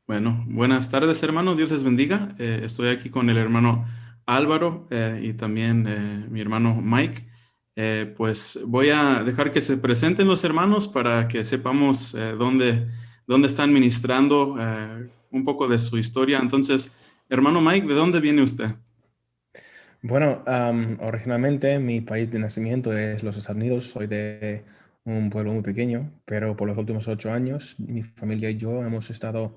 Bueno, buenas tardes, hermanos. Dios les bendiga. Estoy aquí con el hermano Álvaro y también mi hermano Mike. Pues voy a dejar que se presenten los hermanos para que sepamos dónde están ministrando un poco de su historia. Entonces, hermano Mike, ¿de dónde viene usted? Bueno, originalmente mi país de nacimiento es los Estados Unidos. Soy de un pueblo muy pequeño, pero por los últimos 8 años mi familia y yo hemos estado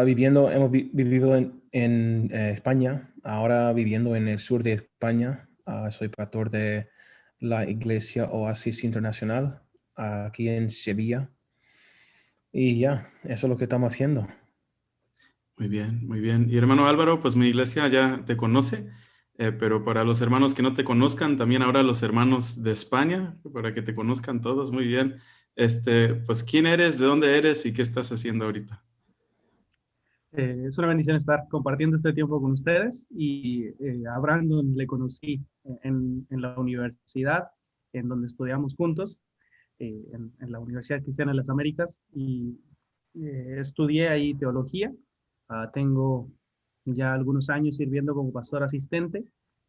vivido en España, ahora viviendo en el sur de España. Soy pastor de la Iglesia Oasis Internacional aquí en Sevilla. Y ya, eso es lo que estamos haciendo. Muy bien, muy bien. Y hermano Álvaro, pues mi iglesia ya te conoce, pero para los hermanos que no te conozcan, también ahora los hermanos de España, para que te conozcan todos, muy bien. Pues ¿quién eres, de dónde eres y qué estás haciendo ahorita? Es una bendición estar compartiendo este tiempo con ustedes y a Brandon le conocí en la universidad en donde estudiamos juntos, en la Universidad Cristiana de las Américas y estudié ahí teología. Tengo ya algunos años sirviendo como pastor asistente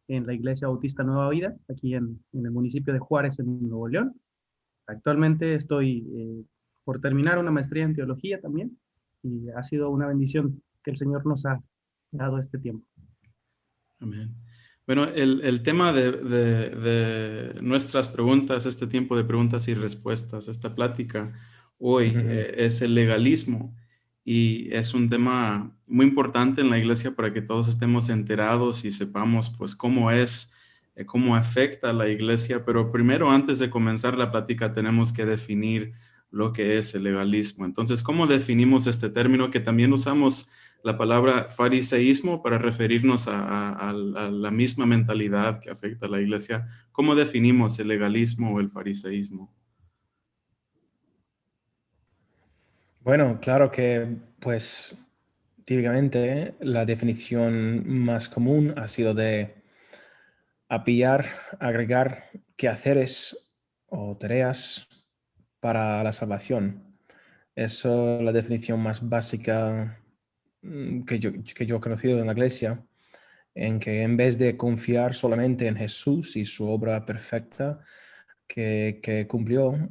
en la Iglesia Bautista Nueva Vida, aquí en el municipio de Juárez, en Nuevo León. Actualmente estoy por terminar una maestría en teología también y ha sido una bendición que el Señor nos ha dado este tiempo. Amén. Bueno, el tema de nuestras preguntas, este tiempo de preguntas y respuestas, esta plática hoy Ujú. es el legalismo y es un tema muy importante en la iglesia para que todos estemos enterados y sepamos pues cómo es, cómo afecta a la iglesia. Pero primero, antes de comenzar la plática, tenemos que definir lo que es el legalismo. Entonces, ¿cómo definimos este término que también usamos la palabra fariseísmo para referirnos a la misma mentalidad que afecta a la iglesia? ¿Cómo definimos el legalismo o el fariseísmo? Bueno, claro que, pues, típicamente la definición más común ha sido de pillar, agregar quehaceres o tareas para la salvación. Eso es la definición más básica que yo he conocido en la iglesia, en que en vez de confiar solamente en Jesús y su obra perfecta que cumplió,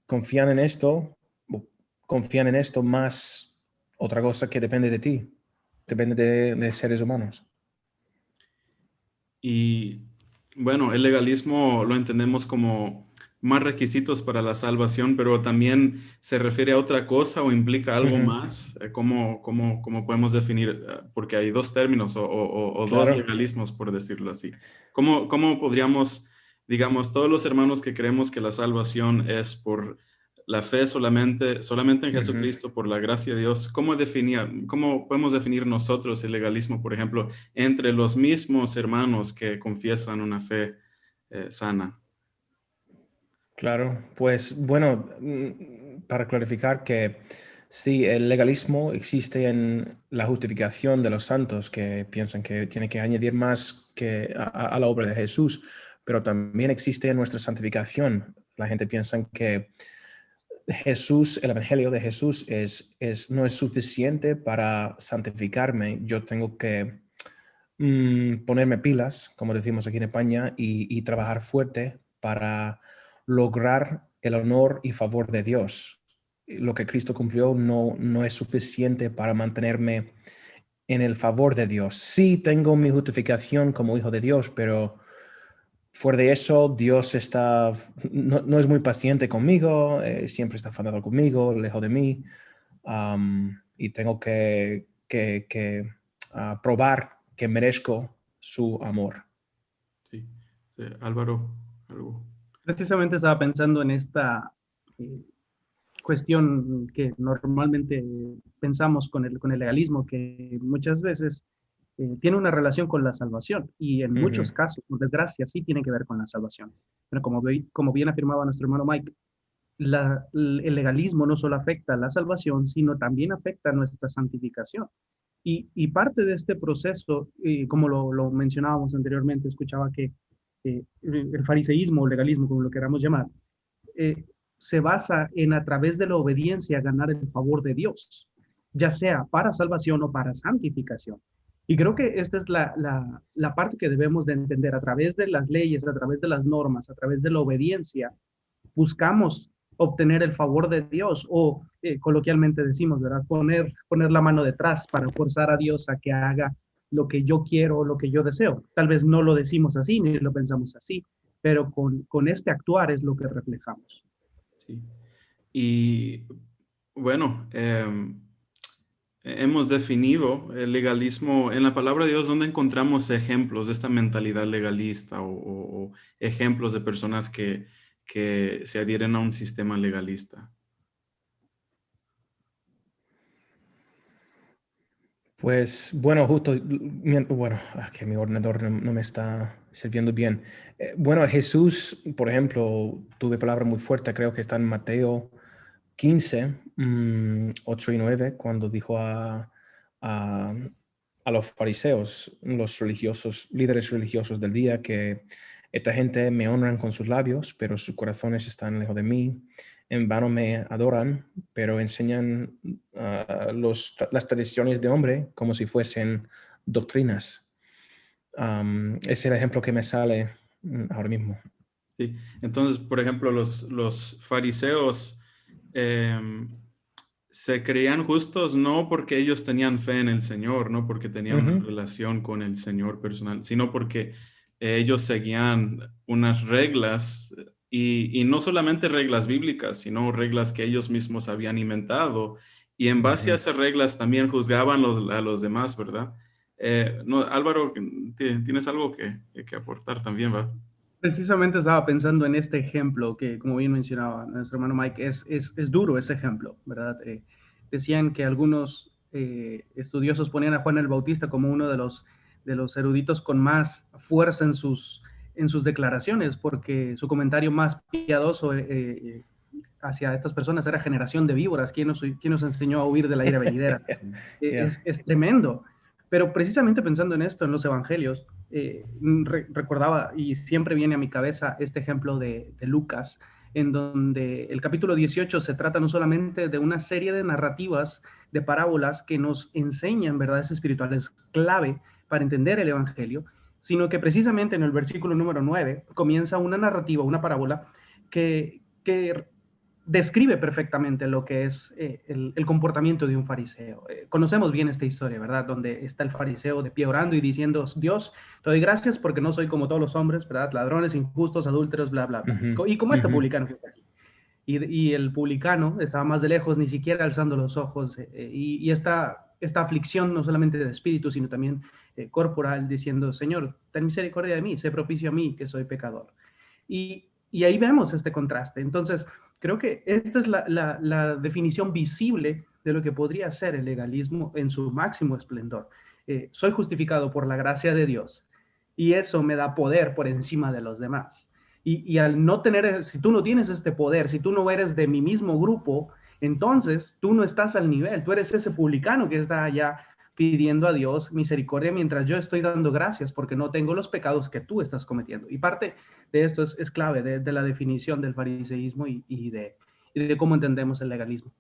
confían en esto, o confían en esto más otra cosa que depende de ti, depende de seres humanos. Y bueno, el legalismo lo entendemos como más requisitos para la salvación, pero también se refiere a otra cosa o implica algo Ujú. más. ¿Cómo podemos definir? Porque hay dos términos o dos Claro. legalismos, por decirlo así. ¿Cómo podríamos, digamos, todos los hermanos que creemos que la salvación es por la fe solamente en Ujú. Jesucristo, por la gracia de Dios? ¿Cómo podemos definir nosotros el legalismo, por ejemplo, entre los mismos hermanos que confiesan una fe sana? Claro, pues bueno, para clarificar que sí, el legalismo existe en la justificación de los santos que piensan que tiene que añadir más que a la obra de Jesús, pero también existe en nuestra santificación. La gente piensa que Jesús, el Evangelio de Jesús no es suficiente para santificarme. Yo tengo que ponerme pilas, como decimos aquí en España, y trabajar fuerte para lograr el honor y favor de Dios. Lo que Cristo cumplió no es suficiente para mantenerme en el favor de Dios. Sí tengo mi justificación como hijo de Dios, pero fuera de eso, Dios no es muy paciente conmigo, siempre está enfadado conmigo, lejos de mí, y tengo que probar que merezco su amor. Sí. Sí, Álvaro, algo. Precisamente estaba pensando en esta eh, cuestión que normalmente pensamos con el legalismo, que muchas veces tiene una relación con la salvación y en Ujú. muchos casos, por desgracia, sí tiene que ver con la salvación. Pero como bien afirmaba nuestro hermano Mike, el legalismo no solo afecta la salvación, sino también afecta nuestra santificación. Y parte de este proceso, como lo mencionábamos anteriormente, escuchaba que el fariseísmo o legalismo, como lo queramos llamar, se basa en a través de la obediencia ganar el favor de Dios, ya sea para salvación o para santificación. Y creo que esta es la parte que debemos de entender. A través de las leyes, a través de las normas, a través de la obediencia, buscamos obtener el favor de Dios o coloquialmente decimos, ¿verdad? Poner la mano detrás para forzar a Dios a que haga lo que yo quiero o lo que yo deseo. Tal vez no lo decimos así ni lo pensamos así, pero con este actuar es lo que reflejamos. Sí. Y bueno, hemos definido el legalismo en la palabra de Dios, donde encontramos ejemplos de esta mentalidad legalista o ejemplos de personas que se adhieren a un sistema legalista. Pues bueno, justo, bueno, que mi ordenador no me está sirviendo bien. Bueno, Jesús, por ejemplo, tuve palabra muy fuerte, creo que está en Mateo 15, 8 y 9, cuando dijo a, a los fariseos, los religiosos, líderes religiosos del día, que esta gente me honran con sus labios, pero sus corazones están lejos de mí. En vano me adoran, pero enseñan las tradiciones de hombre como si fuesen doctrinas. Es el ejemplo que me sale ahora mismo. Sí. Entonces, por ejemplo, los fariseos se creían justos no porque ellos tenían fe en el Señor, no porque tenían una Ujú. relación con el Señor personal, sino porque ellos seguían unas reglas y no solamente reglas bíblicas, sino reglas que ellos mismos habían inventado. Y en base a Ujú. esas reglas también juzgaban a los demás, ¿verdad? No, Álvaro, ¿tienes algo que aportar también, va? Precisamente estaba pensando en este ejemplo que, como bien mencionaba nuestro hermano Mike, es duro ese ejemplo, ¿verdad? Decían que algunos estudiosos ponían a Juan el Bautista como uno de los eruditos con más fuerza en sus declaraciones, porque su comentario más piadoso hacia estas personas era generación de víboras. Quién nos enseñó a huir de la ira venidera? Yeah. Es tremendo. Pero precisamente pensando en esto, en los evangelios, recordaba y siempre viene a mi cabeza este ejemplo de Lucas, en donde el capítulo 18 se trata no solamente de una serie de narrativas, de parábolas que nos enseñan verdades espirituales clave para entender el evangelio, sino que precisamente en el versículo número 9 comienza una narrativa, una parábola que describe perfectamente lo que es el comportamiento de un fariseo. Conocemos bien esta historia, ¿verdad? Donde está el fariseo de pie orando y diciendo, Dios, te doy gracias porque no soy como todos los hombres, ¿verdad? Ladrones, injustos, adúlteros, bla, bla, bla. Ujú. Y como este Ujú. publicano que está aquí. Y el publicano estaba más de lejos, ni siquiera alzando los ojos. Y esta aflicción, no solamente de espíritu, sino también corporal, diciendo, Señor, ten misericordia de mí, sé propicio a mí, que soy pecador. Y ahí vemos este contraste. Entonces, creo que esta es la definición visible de lo que podría ser el legalismo en su máximo esplendor. Soy justificado por la gracia de Dios y eso me da poder por encima de los demás. Y al no tener, si tú no tienes este poder, si tú no eres de mi mismo grupo, entonces tú no estás al nivel, tú eres ese publicano que está allá pidiendo a Dios misericordia mientras yo estoy dando gracias porque no tengo los pecados que tú estás cometiendo. Y parte de esto es clave de la definición del fariseísmo y de cómo entendemos el legalismo.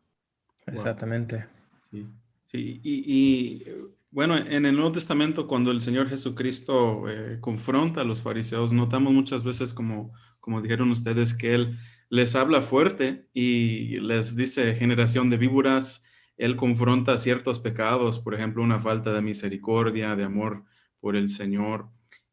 Wow. Exactamente. Sí, sí, bueno, en el Nuevo Testamento, cuando el Señor Jesucristo confronta a los fariseos, notamos muchas veces, como dijeron ustedes, que Él les habla fuerte y les dice generación de víboras. Él confronta ciertos pecados, por ejemplo, una falta de misericordia, de amor por el Señor.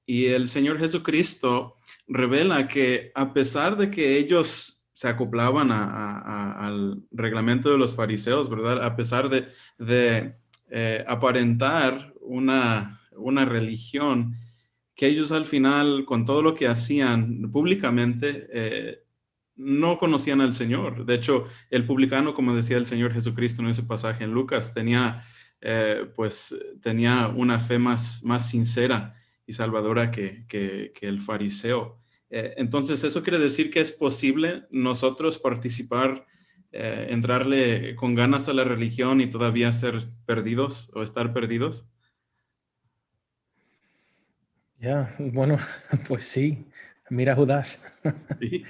Y el Señor Jesucristo revela que a pesar de que ellos se acoplaban al reglamento de los fariseos, ¿verdad? A pesar de aparentar una religión, que ellos al final, con todo lo que hacían públicamente, no conocían al Señor. De hecho, el publicano, como decía el Señor Jesucristo en ese pasaje en Lucas, pues, tenía una fe más sincera y salvadora que el fariseo. Entonces, eso quiere decir que es posible nosotros participar, entrarle con ganas a la religión y todavía ser perdidos o estar perdidos. Ya, bueno, pues sí. Mira Judas. Sí,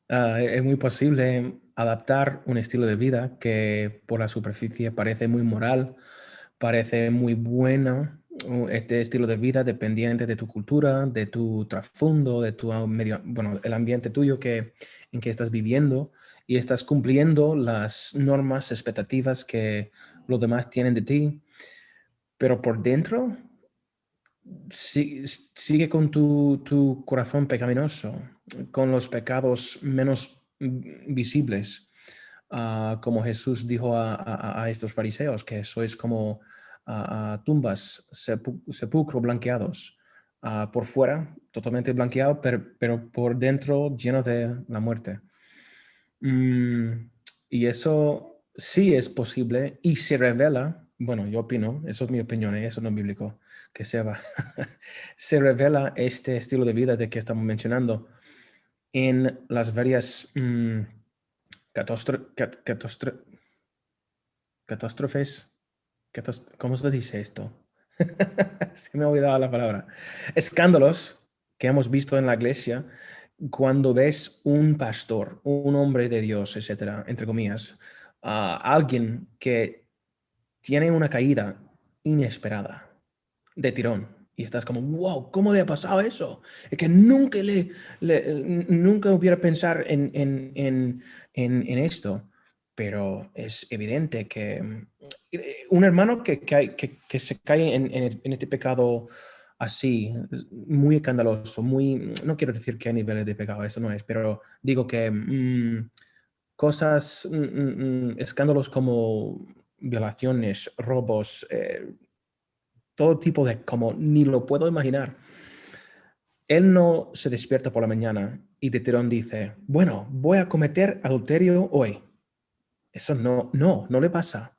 Es muy posible adaptar un estilo de vida que por la superficie parece muy moral, parece muy bueno. Este estilo de vida dependiente de tu cultura, de tu trasfondo, de tu medio, bueno, el ambiente tuyo en que estás viviendo y estás cumpliendo las normas, expectativas que los demás tienen de ti, pero por dentro sigue con tu corazón pecaminoso, con los pecados menos visibles, como Jesús dijo a estos fariseos, que sois como tumbas, sepulcros blanqueados, por fuera totalmente blanqueado, pero por dentro lleno de la muerte. Mm, y eso sí es posible y se revela, bueno, yo opino, eso es mi opinión, eso no es bíblico, que se va. Se revela este estilo de vida de que estamos mencionando en las varias catástrofes. ¿Cómo se dice esto? Se me ha olvidado la palabra. Escándalos que hemos visto en la iglesia cuando ves un pastor, un hombre de Dios, etcétera, entre comillas, alguien que tiene una caída inesperada de tirón. Y estás como, wow, ¿cómo le ha pasado eso? Es que nunca hubiera pensado en esto, pero es evidente que un hermano que se cae en este pecado así, muy escandaloso, muy, no quiero decir qué niveles de pecado, eso no es, pero digo que cosas, escándalos como violaciones, robos, todo tipo de, como ni lo puedo imaginar. Él no se despierta por la mañana y de tirón dice, bueno, voy a cometer adulterio hoy. Eso no le pasa.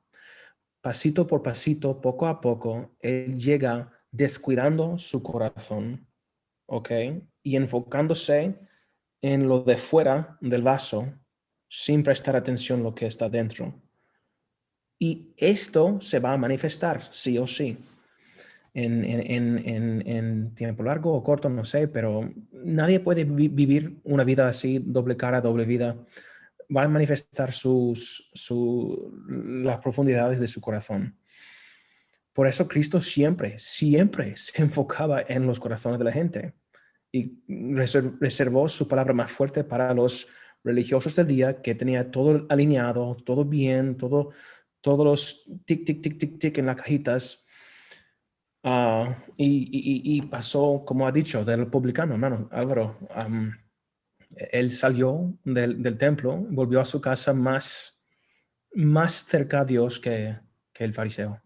Pasito por pasito, poco a poco, él llega descuidando su corazón, ¿ok? Y enfocándose en lo de fuera del vaso sin prestar atención a lo que está dentro. Y esto se va a manifestar, sí o sí, en tiempo largo o corto, no sé, pero nadie puede vivir una vida así, doble cara, doble vida. Va a manifestar las profundidades de su corazón. Por eso Cristo siempre se enfocaba en los corazones de la gente y reservó su palabra más fuerte para los religiosos del día, que tenía todo alineado, todo bien, todos los tic, tic, tic, tic, tic en las cajitas. Y pasó, como ha dicho, del publicano, hermano Álvaro. Él salió del templo, volvió a su casa más cerca a Dios que el fariseo.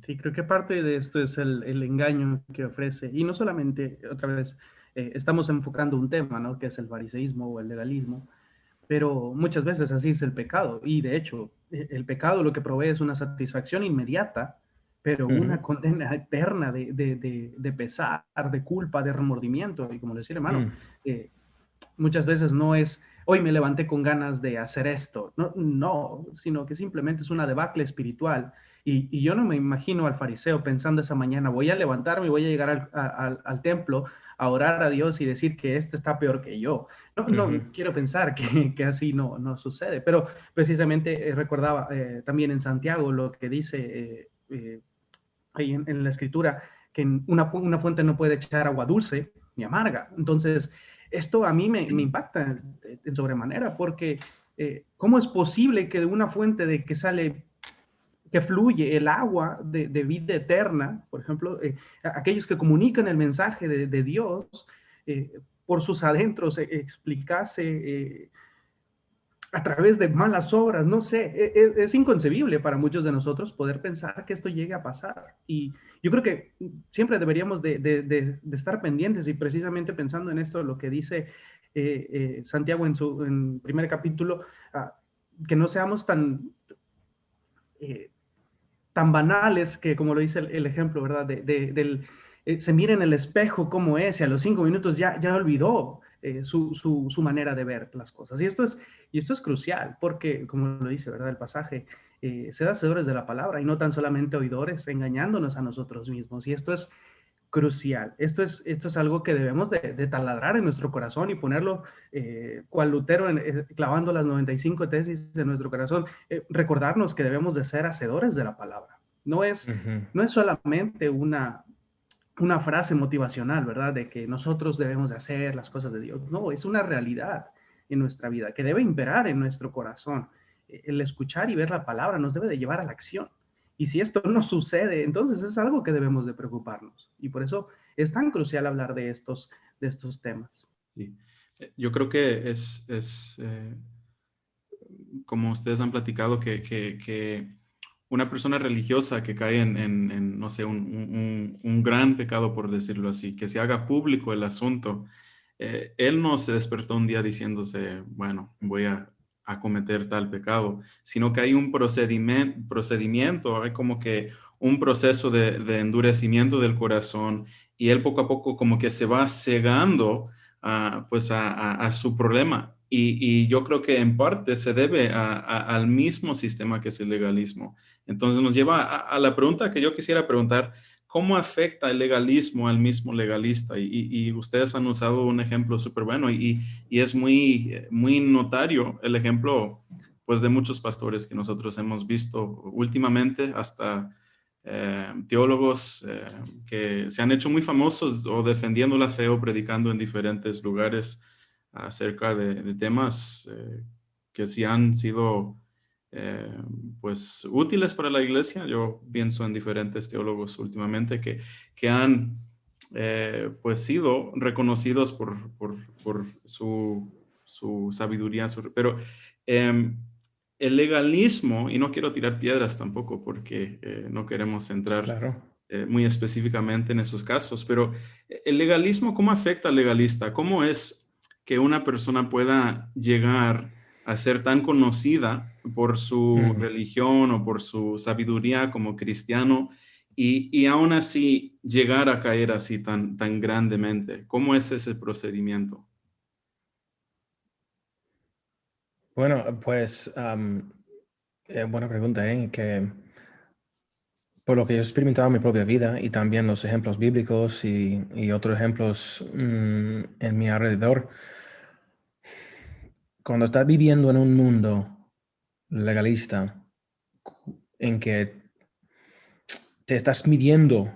Sí, creo que parte de esto es el engaño que ofrece. Y no solamente, otra vez, estamos enfocando un tema, ¿no? Que es el fariseísmo o el legalismo, pero muchas veces así es el pecado. Y de hecho, el pecado lo que provee es una satisfacción inmediata, pero una condena eterna de pesar, de culpa, de remordimiento. Y como decía hermano, muchas veces no es, hoy me levanté con ganas de hacer esto, no, sino que simplemente es una debacle espiritual. Y yo no me imagino al fariseo pensando esa mañana, voy a levantarme y voy a llegar al templo a orar a Dios y decir que este está peor que yo. No quiero pensar que así no sucede, pero precisamente recordaba también en Santiago lo que dice ahí en la escritura, que una fuente no puede echar agua dulce ni amarga. Entonces, esto a mí me impacta en sobremanera, porque ¿cómo es posible que de una fuente de que sale, que fluye el agua de vida eterna, por ejemplo, aquellos que comunican el mensaje de Dios, por sus adentros explicase a través de malas obras, no sé, es inconcebible para muchos de nosotros poder pensar que esto llegue a pasar. Y yo creo que siempre deberíamos de estar pendientes y precisamente pensando en esto, lo que dice Santiago en su primer capítulo, que no seamos tan banales que, como lo dice el ejemplo, ¿verdad? Se mira en el espejo cómo es y a los 5 minutos ya olvidó su manera de ver las cosas. Y esto es crucial porque, como lo dice, ¿verdad? El pasaje, sed hacedores de la palabra y no tan solamente oidores, engañándonos a nosotros mismos. Y esto es crucial. Esto es algo que debemos de taladrar en nuestro corazón y ponerlo, cual Lutero, clavando las 95 tesis en nuestro corazón, recordarnos que debemos de ser hacedores de la palabra. Ujú. No es solamente una frase motivacional, ¿verdad? De que nosotros debemos de hacer las cosas de Dios. No, es una realidad en nuestra vida que debe imperar en nuestro corazón. El escuchar y ver la palabra nos debe de llevar a la acción. Y si esto no sucede, entonces es algo que debemos de preocuparnos. Y por eso es tan crucial hablar de estos temas. Sí. Yo creo que como ustedes han platicado, que una persona religiosa que cae en, no sé, un gran pecado, por decirlo así, que se haga público el asunto, él no se despertó un día diciéndose, bueno, voy a cometer tal pecado, sino que hay un procedimiento, hay como que un proceso de endurecimiento del corazón y él poco a poco como que se va cegando pues a su problema. Y yo creo que en parte se debe al mismo sistema que es el legalismo. Entonces nos lleva a la pregunta que yo quisiera preguntar: ¿cómo afecta el legalismo al mismo legalista? Y ustedes han usado un ejemplo súper bueno y es muy notario el ejemplo, pues, de muchos pastores que nosotros hemos visto últimamente, hasta teólogos que se han hecho muy famosos o defendiendo la fe o predicando en diferentes lugares acerca de temas que sí han sido eh, pues útiles para la iglesia. Yo pienso en diferentes teólogos últimamente que han pues sido reconocidos por su sabiduría, pero em, el legalismo, y no quiero tirar piedras tampoco porque no queremos entrar Claro. muy específicamente en esos casos, pero el legalismo, ¿cómo afecta al legalista? ¿Cómo es que una persona pueda llegar a ser tan conocida por su Mm. religión o por su sabiduría como cristiano y aún así llegar a caer así tan grandemente? ¿Cómo es ese procedimiento? Bueno, pues buena pregunta, ¿eh? Que por lo que yo he experimentado en mi propia vida y también los ejemplos bíblicos y otros ejemplos en mi alrededor, cuando estás viviendo en un mundo legalista en que te estás midiendo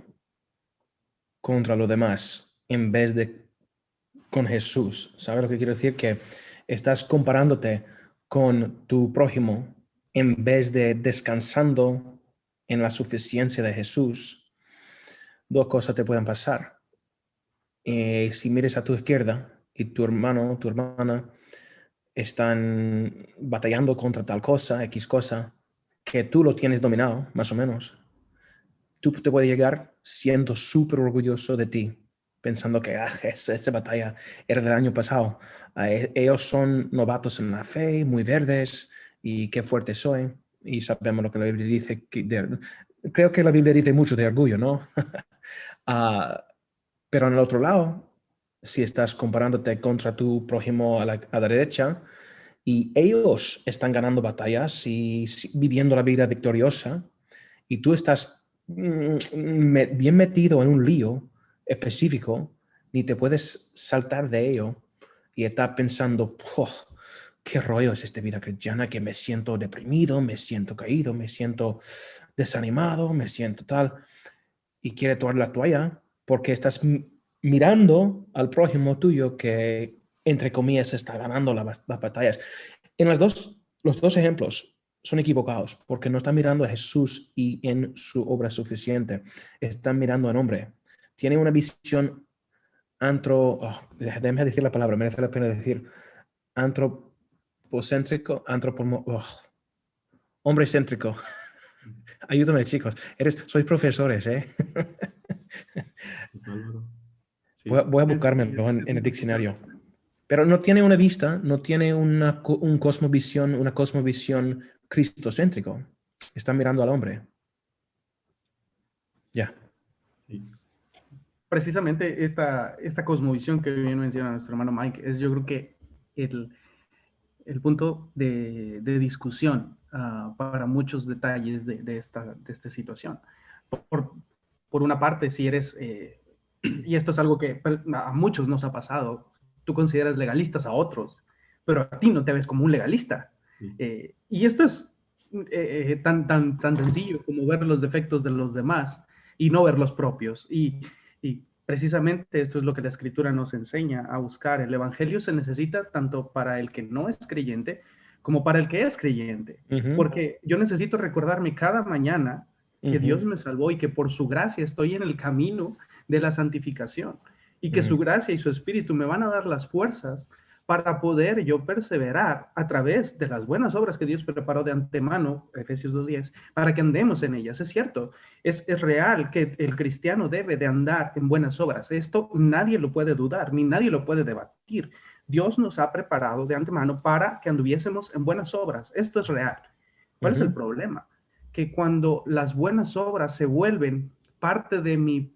contra lo demás en vez de con Jesús, ¿sabes lo que quiero decir? Que estás comparándote con tu prójimo en vez de descansando en la suficiencia de Jesús. Dos cosas te pueden pasar. Si mires a tu izquierda y tu hermano o tu hermana están batallando contra tal cosa, X cosa, que tú lo tienes dominado, más o menos, tú te puedes llegar siendo súper orgulloso de ti, pensando que esa batalla era del año pasado. Ellos son novatos en la fe, muy verdes, y qué fuerte soy. Y sabemos lo que la Biblia dice. Creo que la Biblia dice mucho de orgullo, ¿no? Ah, pero en el otro lado, si estás comparándote contra tu prójimo a la derecha, y ellos están ganando batallas y viviendo la vida victoriosa, y tú estás bien metido en un lío específico, ni te puedes saltar de ello y estás pensando, "Puh, qué rollo es esta vida cristiana, que me siento deprimido, me siento caído, me siento desanimado, me siento tal", y quiere tomar la toalla porque estás mirando al prójimo tuyo que, entre comillas, está ganando las batallas. En los dos ejemplos son equivocados porque no están mirando a Jesús y en su obra suficiente. Están mirando al hombre. Tiene una visión déjame decir la palabra, merece la pena decir antropocéntrico, hombre céntrico. Ayúdame, chicos. Sois profesores, ¿eh? Pues, Álvaro. Voy a, Sí. voy a Sí, buscármelo en es el un poquito. diccionario. Pero no tiene una vista, no tiene una cosmovisión cristocéntrico. Está mirando al hombre. Ya. Sí. Precisamente esta cosmovisión que bien menciona nuestro hermano Mike es, yo creo que el, el punto de discusión para muchos detalles de esta situación. Por, por una parte, si eres y esto es algo que a muchos nos ha pasado, tú consideras legalistas a otros, pero a ti no te ves como un legalista. Y esto es tan sencillo como ver los defectos de los demás y no ver los propios. Y precisamente esto es lo que la Escritura nos enseña a buscar. El Evangelio se necesita tanto para el que no es creyente como para el que es creyente. Porque yo necesito recordarme cada mañana que Dios me salvó y que por su gracia estoy en el camino de la santificación y que su gracia y su espíritu me van a dar las fuerzas para poder yo perseverar a través de las buenas obras que Dios preparó de antemano, Efesios 2:10, para que andemos en ellas. Es cierto, es real que el cristiano debe de andar en buenas obras. Esto nadie lo puede dudar, ni nadie lo puede debatir. Dios nos ha preparado de antemano para que anduviésemos en buenas obras. Esto es real. ¿Cuál es el problema? Que cuando las buenas obras se vuelven parte de mi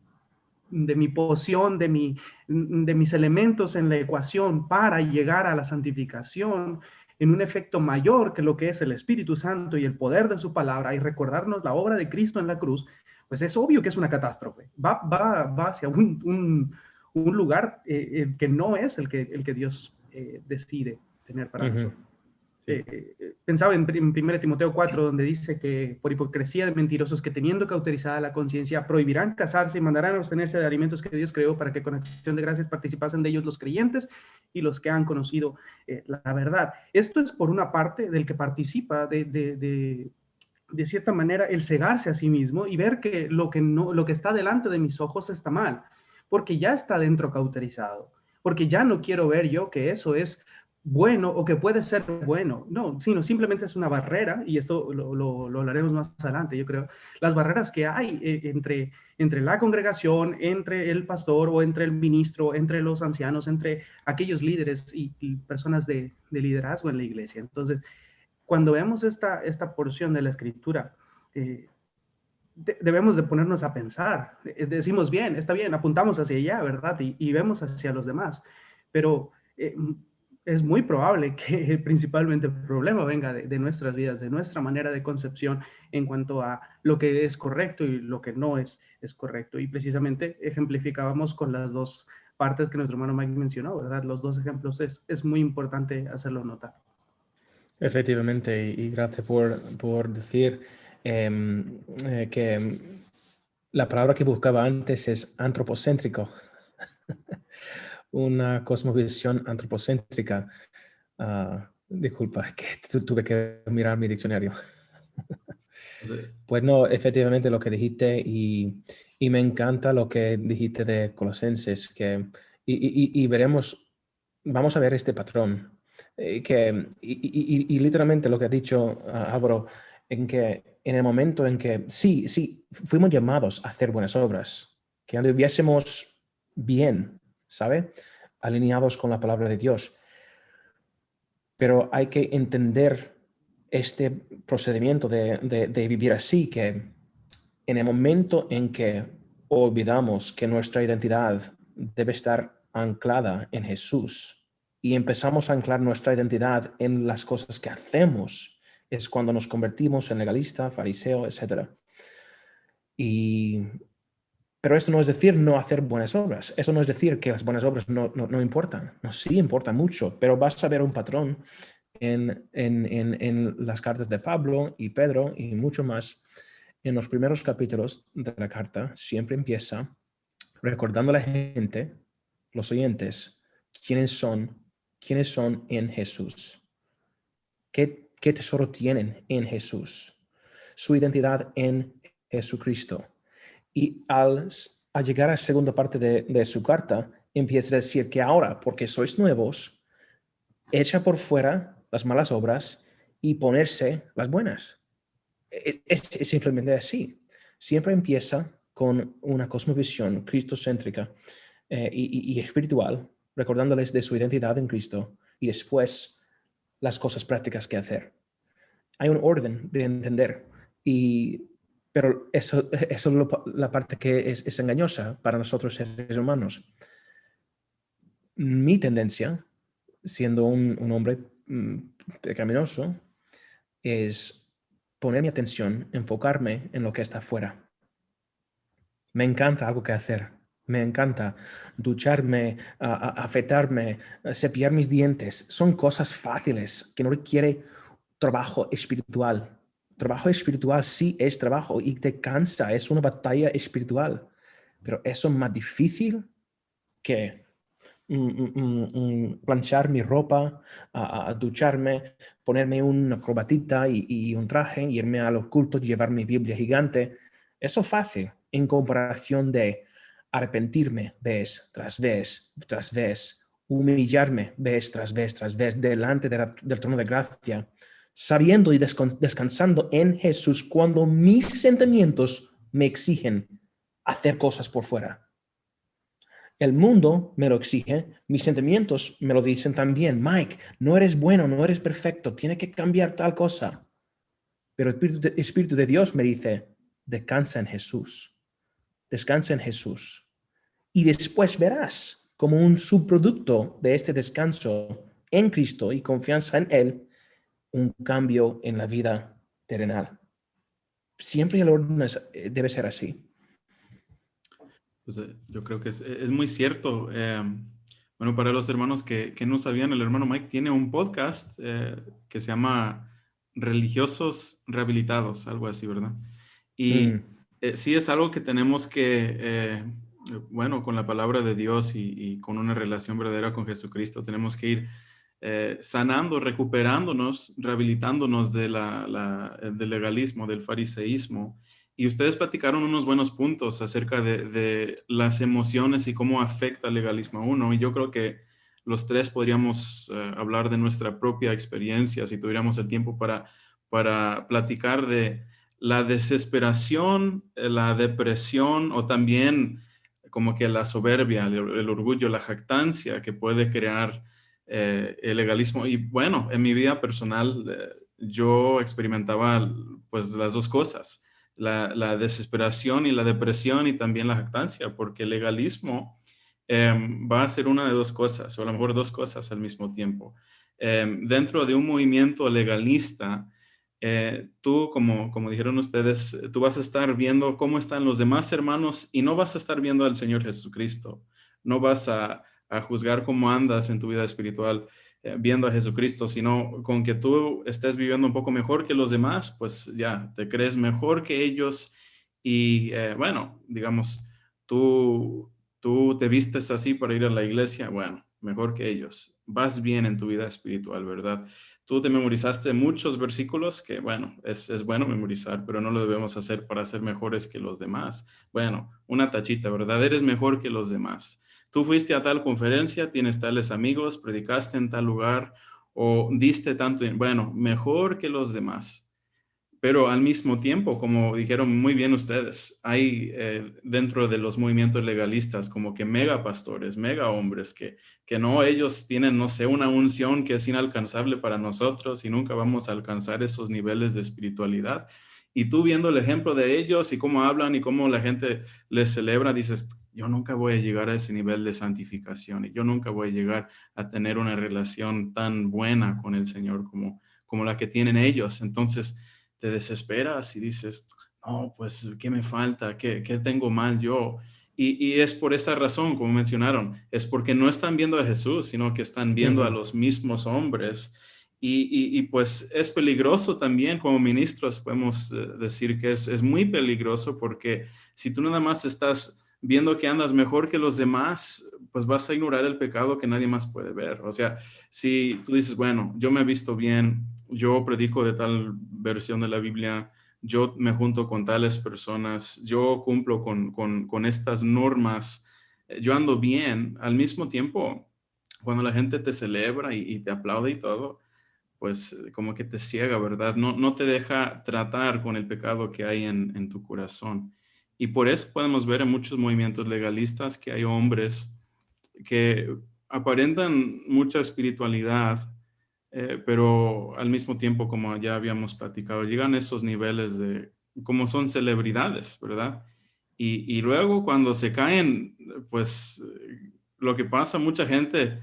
poción, de mis elementos en la ecuación para llegar a la santificación en un efecto mayor que lo que es el Espíritu Santo y el poder de su palabra y recordarnos la obra de Cristo en la cruz, pues es obvio que es una catástrofe. Va hacia un lugar que no es el que Dios decide tener para nosotros. Pensaba en 1 Timoteo 4, donde dice que por hipocresía de mentirosos que teniendo cauterizada la conciencia prohibirán casarse y mandarán a abstenerse de alimentos que Dios creó para que con acción de gracias participasen de ellos los creyentes y los que han conocido la verdad. Esto es por una parte del que participa de cierta manera el cegarse a sí mismo y ver que lo que está delante de mis ojos está mal, porque ya está dentro cauterizado, porque ya no quiero ver yo que eso es bueno o que puede ser bueno, no, sino simplemente es una barrera, y esto lo hablaremos más adelante, yo creo, las barreras que hay entre la congregación, entre el pastor o entre el ministro, entre los ancianos, entre aquellos líderes y personas de liderazgo en la iglesia. Entonces, cuando vemos esta porción de la Escritura, debemos de ponernos a pensar. Decimos, bien, está bien, apuntamos hacia allá, ¿verdad? Y vemos hacia los demás. Pero es muy probable que principalmente el problema venga de nuestras vidas, de nuestra manera de concepción en cuanto a lo que es correcto y lo que no es correcto. Y precisamente ejemplificábamos con las dos partes que nuestro hermano Mike mencionó, ¿verdad? Los dos ejemplos es muy importante hacerlo notar. Efectivamente, y gracias por decir que la palabra que buscaba antes es antropocéntrico, una cosmovisión antropocéntrica. Disculpa, es que tuve que mirar mi diccionario. Pues no, efectivamente lo que dijiste y me encanta lo que dijiste de Colosenses, y veremos, vamos a ver este patrón. Y literalmente lo que ha dicho Álvaro, en que en el momento en que sí, fuimos llamados a hacer buenas obras, que anduviésemos bien, ¿sabe? Alineados con la palabra de Dios. Pero hay que entender este procedimiento de vivir así, que en el momento en que olvidamos que nuestra identidad debe estar anclada en Jesús y empezamos a anclar nuestra identidad en las cosas que hacemos, es cuando nos convertimos en legalista, fariseo, etc. Pero esto no es decir no hacer buenas obras. Eso no es decir que las buenas obras no importan. No, sí importan mucho, pero vas a ver un patrón en las cartas de Pablo y Pedro y mucho más. En los primeros capítulos de la carta siempre empieza recordando a la gente, los oyentes, quiénes son en Jesús. ¿Qué tesoro tienen en Jesús? Su identidad en Jesucristo. Y al llegar a la segunda parte de su carta, empieza a decir que ahora, porque sois nuevos, echa por fuera las malas obras y ponerse las buenas. Es simplemente así. Siempre empieza con una cosmovisión cristocéntrica y espiritual, recordándoles de su identidad en Cristo, y después las cosas prácticas que hacer. Hay un orden de entender, pero eso es la parte que es engañosa para nosotros seres humanos. Mi tendencia, siendo un hombre pecaminoso, es poner mi atención, enfocarme en lo que está afuera. Me encanta algo que hacer, Me encanta ducharme, afeitarme, cepillar mis dientes. Son cosas fáciles que no requiere trabajo espiritual. Trabajo espiritual sí es trabajo y te cansa, es una batalla espiritual. Pero eso es más difícil que planchar mi ropa, a ducharme, ponerme una corbatita y un traje, irme a los cultos, llevar mi Biblia gigante. Eso es fácil en comparación de arrepentirme vez tras vez tras vez, humillarme vez tras vez delante del trono de gracia, sabiendo y descansando en Jesús cuando mis sentimientos me exigen hacer cosas por fuera. El mundo me lo exige, mis sentimientos me lo dicen también. Mike, no eres bueno, no eres perfecto, tiene que cambiar tal cosa. Pero el Espíritu de Dios me dice, descansa en Jesús, descansa en Jesús. Y después verás como un subproducto de este descanso en Cristo y confianza en Él, un cambio en la vida terrenal. Siempre el orden debe ser así. Pues, yo creo que es muy cierto. Bueno, para los hermanos que no sabían, el hermano Mike tiene un podcast que se llama Religiosos Rehabilitados, algo así, ¿verdad? Y Mm, sí es algo que tenemos que, bueno, con la palabra de Dios y con una relación verdadera con Jesucristo, tenemos que ir sanando, recuperándonos, rehabilitándonos del legalismo, del fariseísmo. Y ustedes platicaron unos buenos puntos acerca de las emociones y cómo afecta el legalismo a uno. Y yo creo que los tres podríamos hablar de nuestra propia experiencia si tuviéramos el tiempo para platicar de la desesperación, la depresión o también como que la soberbia, el orgullo, la jactancia que puede crear el legalismo. Y bueno, en mi vida personal yo experimentaba pues las dos cosas, la desesperación y la depresión y también la jactancia, porque el legalismo va a ser una de dos cosas, o a lo mejor dos cosas al mismo tiempo. Dentro de un movimiento legalista, tú, como dijeron ustedes, tú vas a estar viendo cómo están los demás hermanos y no vas a estar viendo al Señor Jesucristo. No vas a juzgar cómo andas en tu vida espiritual viendo a Jesucristo, sino con que tú estés viviendo un poco mejor que los demás, pues ya te crees mejor que ellos y bueno, digamos, tú te vistes así para ir a la iglesia, bueno, mejor que ellos. Vas bien en tu vida espiritual, ¿verdad? Tú te memorizaste muchos versículos que, bueno, es bueno memorizar, pero no lo debemos hacer para ser mejores que los demás. Bueno, una tachita, ¿verdad? Eres mejor que los demás. Tú fuiste a tal conferencia, tienes tales amigos, predicaste en tal lugar o diste tanto, bueno, mejor que los demás. Pero al mismo tiempo, como dijeron muy bien ustedes, hay dentro de los movimientos legalistas como que mega pastores, mega hombres, que no, ellos tienen, no sé, una unción que es inalcanzable para nosotros y nunca vamos a alcanzar esos niveles de espiritualidad. Y tú viendo el ejemplo de ellos y cómo hablan y cómo la gente les celebra, dices, yo nunca voy a llegar a ese nivel de santificación y yo nunca voy a llegar a tener una relación tan buena con el Señor como la que tienen ellos. Entonces, te desesperas y dices, no, pues, ¿qué me falta? ¿Qué tengo mal yo? Y es por esa razón, como mencionaron, es porque no están viendo a Jesús, sino que están viendo a ujú. los mismos hombres. Pues es peligroso también, como ministros podemos decir que es muy peligroso porque si tú nada más estás viendo que andas mejor que los demás, pues vas a ignorar el pecado que nadie más puede ver. O sea, si tú dices, bueno, yo me he visto bien, yo predico de tal versión de la Biblia, yo me junto con tales personas, yo cumplo con estas normas, yo ando bien, al mismo tiempo, cuando la gente te celebra y te aplaude y todo, pues como que te ciega, ¿verdad? No te deja tratar con el pecado que hay en tu corazón. Y por eso podemos ver en muchos movimientos legalistas que hay hombres que aparentan mucha espiritualidad, pero al mismo tiempo, como ya habíamos platicado, llegan a esos niveles de, como son celebridades, ¿verdad? Y luego cuando se caen, pues lo que pasa, mucha gente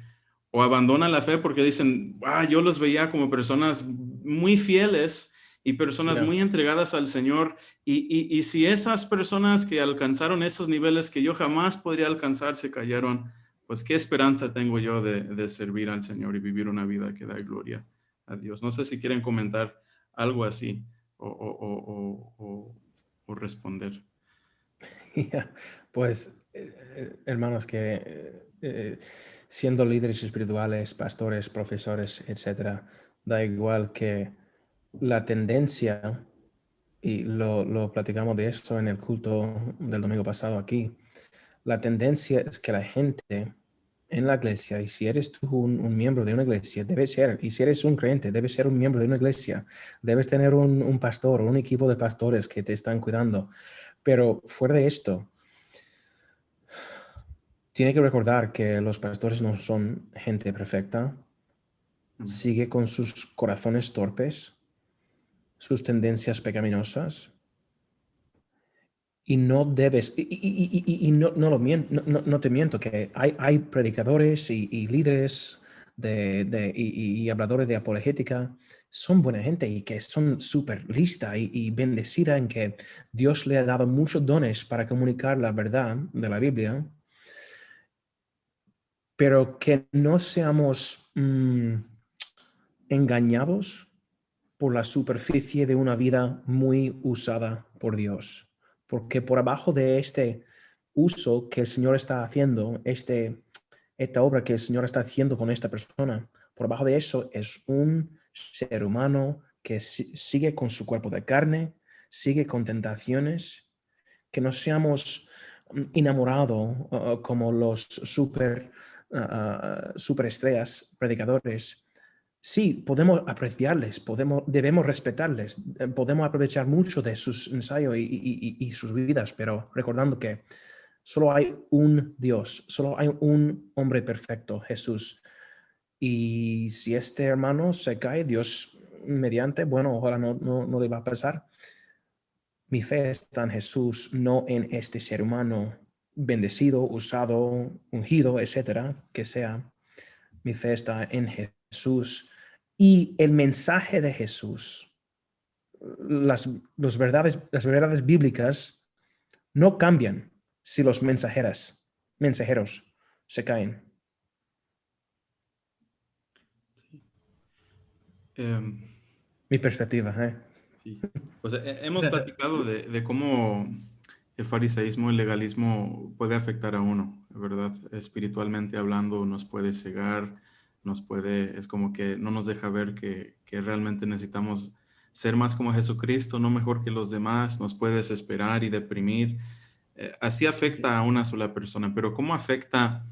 o abandona la fe porque dicen, yo los veía como personas muy fieles y personas Yeah. muy entregadas al Señor. Y si esas personas que alcanzaron esos niveles que yo jamás podría alcanzar se cayeron, pues qué esperanza tengo yo de servir al Señor y vivir una vida que da gloria a Dios. No sé si quieren comentar algo así o responder. Ya, pues, hermanos, que siendo líderes espirituales, pastores, profesores, etcétera, da igual que la tendencia, y lo platicamos de esto en el culto del domingo pasado aquí, la tendencia es que la gente en la iglesia, y si eres tú un miembro de una iglesia, debes ser, y si eres un creyente, debes ser un miembro de una iglesia, debes tener un pastor o un equipo de pastores que te están cuidando. Pero fuera de esto, tiene que recordar que los pastores no son gente perfecta, sigue con sus corazones torpes, sus tendencias pecaminosas, y no debes, y no te miento, que hay predicadores y líderes y habladores de apologética, son buena gente y que son súper lista y bendecida en que Dios le ha dado muchos dones para comunicar la verdad de la Biblia, pero que no seamos engañados por la superficie de una vida muy usada por Dios. Porque por abajo de este uso que el Señor está haciendo, esta obra que el Señor está haciendo con esta persona, por abajo de eso es un ser humano que sigue con su cuerpo de carne, sigue con tentaciones, que no seamos enamorados como los superestrellas predicadores. Sí, podemos apreciarles, debemos respetarles, podemos aprovechar mucho de sus ensayos y sus vidas, pero recordando que solo hay un Dios, solo hay un hombre perfecto, Jesús. Y si este hermano se cae, Dios mediante, bueno, ojalá no le va a pasar. Mi fe está en Jesús, no en este ser humano bendecido, usado, ungido, etcétera, que sea. Mi fe está en Jesús y el mensaje de Jesús. Las verdades bíblicas no cambian si los mensajeros se caen. Em, Mi perspectiva, ¿eh? Sí, pues hemos platicado de cómo el fariseísmo, el legalismo puede afectar a uno, ¿verdad? Espiritualmente hablando, nos puede cegar, es como que no nos deja ver que realmente necesitamos ser más como Jesucristo, no mejor que los demás, nos puede desesperar y deprimir. Así afecta a una sola persona, pero ¿cómo afecta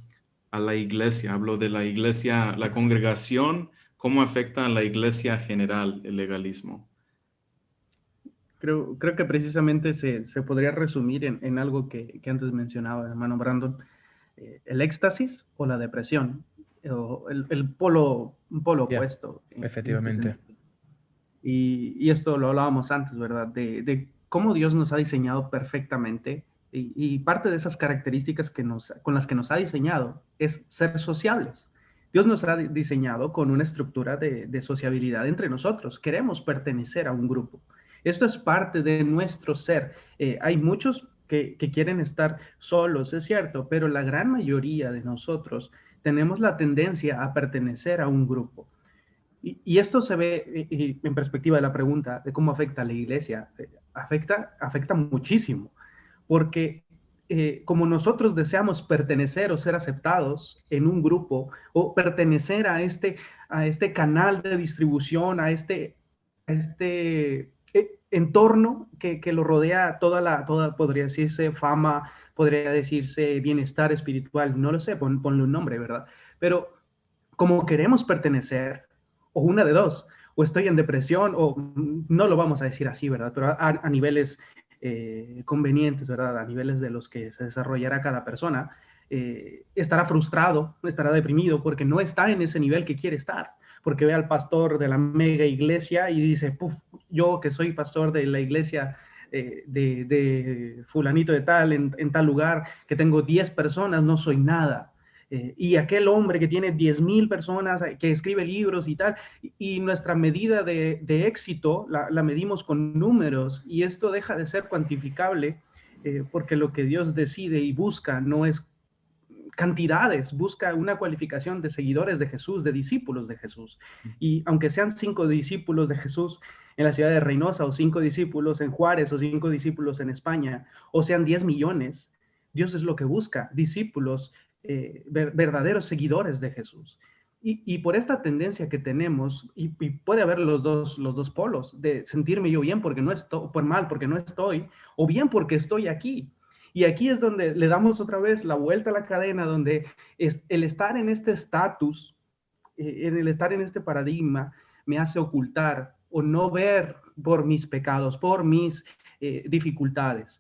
a la iglesia? Hablo de la iglesia, la congregación, ¿cómo afecta a la iglesia general el legalismo? Creo que precisamente se podría resumir en algo que antes mencionaba, hermano Brandon, el éxtasis o la depresión, o un polo Ya, opuesto en este efectivamente. sentido. Y esto lo hablábamos antes, ¿verdad? De cómo Dios nos ha diseñado perfectamente y parte de esas características con las que nos ha diseñado es ser sociables. Dios nos ha diseñado con una estructura de sociabilidad entre nosotros. Queremos pertenecer a un grupo. Esto es parte de nuestro ser. Hay muchos que quieren estar solos, es cierto, pero la gran mayoría de nosotros tenemos la tendencia a pertenecer a un grupo. Y esto se ve en perspectiva de la pregunta de cómo afecta a la iglesia. Afecta muchísimo, porque como nosotros deseamos pertenecer o ser aceptados en un grupo o pertenecer a este canal de distribución, a este entorno que lo rodea toda, podría decirse, fama, podría decirse bienestar espiritual, no lo sé, ponle un nombre, ¿verdad? Pero como queremos pertenecer, o una de dos, o estoy en depresión, o no lo vamos a decir así, ¿verdad? Pero a niveles convenientes, ¿verdad? A niveles de los que se desarrollará cada persona, estará frustrado, estará deprimido, porque no está en ese nivel que quiere estar, porque ve al pastor de la mega iglesia y dice, puf, yo que soy pastor de la iglesia de fulanito de tal, en tal lugar, que tengo 10 personas, no soy nada. y aquel hombre que tiene 10,000 personas, que escribe libros y tal, y nuestra medida de éxito la medimos con números, y esto deja de ser cuantificable, porque lo que Dios decide y busca no es cantidades, busca una cualificación de seguidores de Jesús, de discípulos de Jesús. Y aunque sean 5 discípulos de Jesús en la ciudad de Reynosa, o 5 discípulos en Juárez, o 5 discípulos en España, o sean 10 millones, Dios es lo que busca, discípulos, verdaderos seguidores de Jesús. Y por esta tendencia que tenemos, y puede haber los dos polos, de sentirme yo bien porque no estoy, por mal porque no estoy, o bien porque estoy aquí. Y aquí es donde le damos otra vez la vuelta a la cadena, donde es el estar en este estatus, en el estar en este paradigma, me hace ocultar o no ver por mis pecados, por mis dificultades.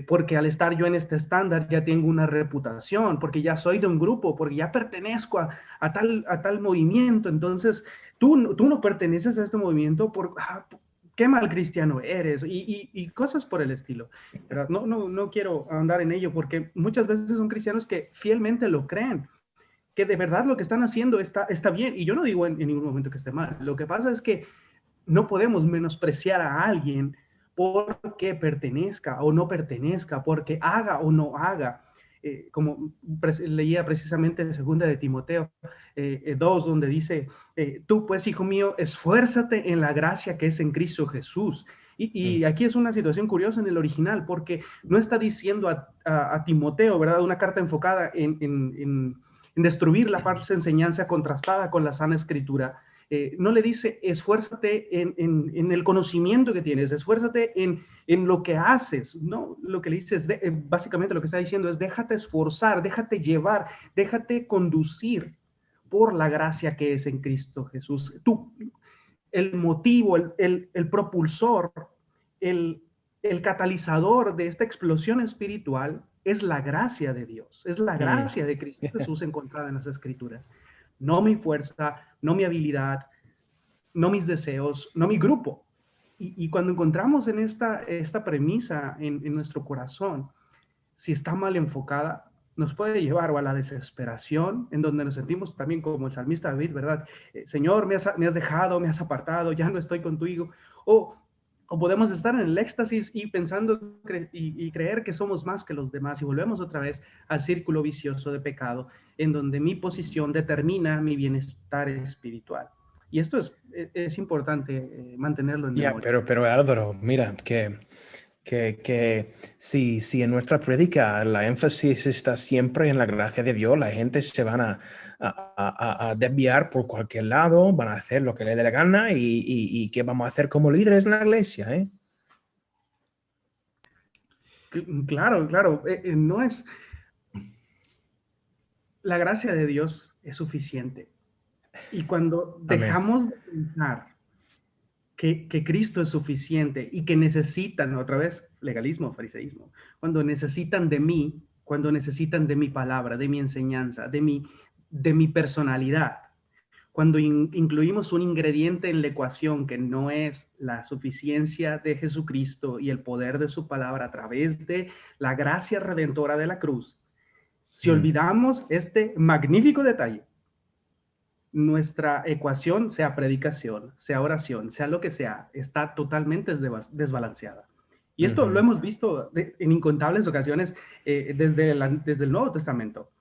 Porque al estar yo en este estándar ya tengo una reputación, porque ya soy de un grupo, porque ya pertenezco a tal movimiento. Entonces, tú no perteneces a este movimiento por... qué mal cristiano eres y cosas por el estilo. Pero no quiero ahondar en ello porque muchas veces son cristianos que fielmente lo creen, que de verdad lo que están haciendo está bien. Y yo no digo en ningún momento que esté mal. Lo que pasa es que no podemos menospreciar a alguien porque pertenezca o no pertenezca, porque haga o no haga. Como leía precisamente en 2 de Timoteo 2, donde dice, tú pues, hijo mío, esfuérzate en la gracia que es en Cristo Jesús. Y aquí es una situación curiosa en el original, porque no está diciendo a Timoteo, ¿verdad? Una carta enfocada en destruir la falsa enseñanza contrastada con la sana escritura. No le dice, esfuérzate en el conocimiento que tienes, esfuérzate en lo que haces. No, lo que le dice es, básicamente lo que está diciendo es, déjate esforzar, déjate llevar, déjate conducir por la gracia que es en Cristo Jesús. Tú, el motivo, el propulsor, el catalizador de esta explosión espiritual es la gracia de Dios, es la gracia de Cristo Jesús encontrada en las Escrituras. No mi fuerza, no mi habilidad, no mis deseos, no mi grupo. Y cuando encontramos en esta premisa en nuestro corazón, si está mal enfocada, nos puede llevar o a la desesperación, en donde nos sentimos también como el salmista David, ¿verdad? Señor, me has dejado, me has apartado, ya no estoy contigo. O podemos estar en el éxtasis y pensando y creer que somos más que los demás, y volvemos otra vez al círculo vicioso de pecado, en donde mi posición determina mi bienestar espiritual. Y esto es importante mantenerlo en memoria. Pero Álvaro, mira, que si en nuestra prédica la énfasis está siempre en la gracia de Dios, la gente se van a desviar por cualquier lado, van a hacer lo que les dé la gana y ¿qué vamos a hacer como líderes en la iglesia? Claro, no es... La gracia de Dios es suficiente. Y cuando dejamos de pensar que Cristo es suficiente y que necesitan, otra vez, legalismo, fariseísmo, cuando necesitan de mí, cuando necesitan de mi palabra, de mi enseñanza, de mi personalidad, cuando incluimos un ingrediente en la ecuación que no es la suficiencia de Jesucristo y el poder de su palabra a través de la gracia redentora de la cruz, si olvidamos este magnífico detalle, nuestra ecuación, sea predicación, sea oración, sea lo que sea, está totalmente desbalanceada. Y esto lo hemos visto en incontables ocasiones desde el Nuevo Testamento.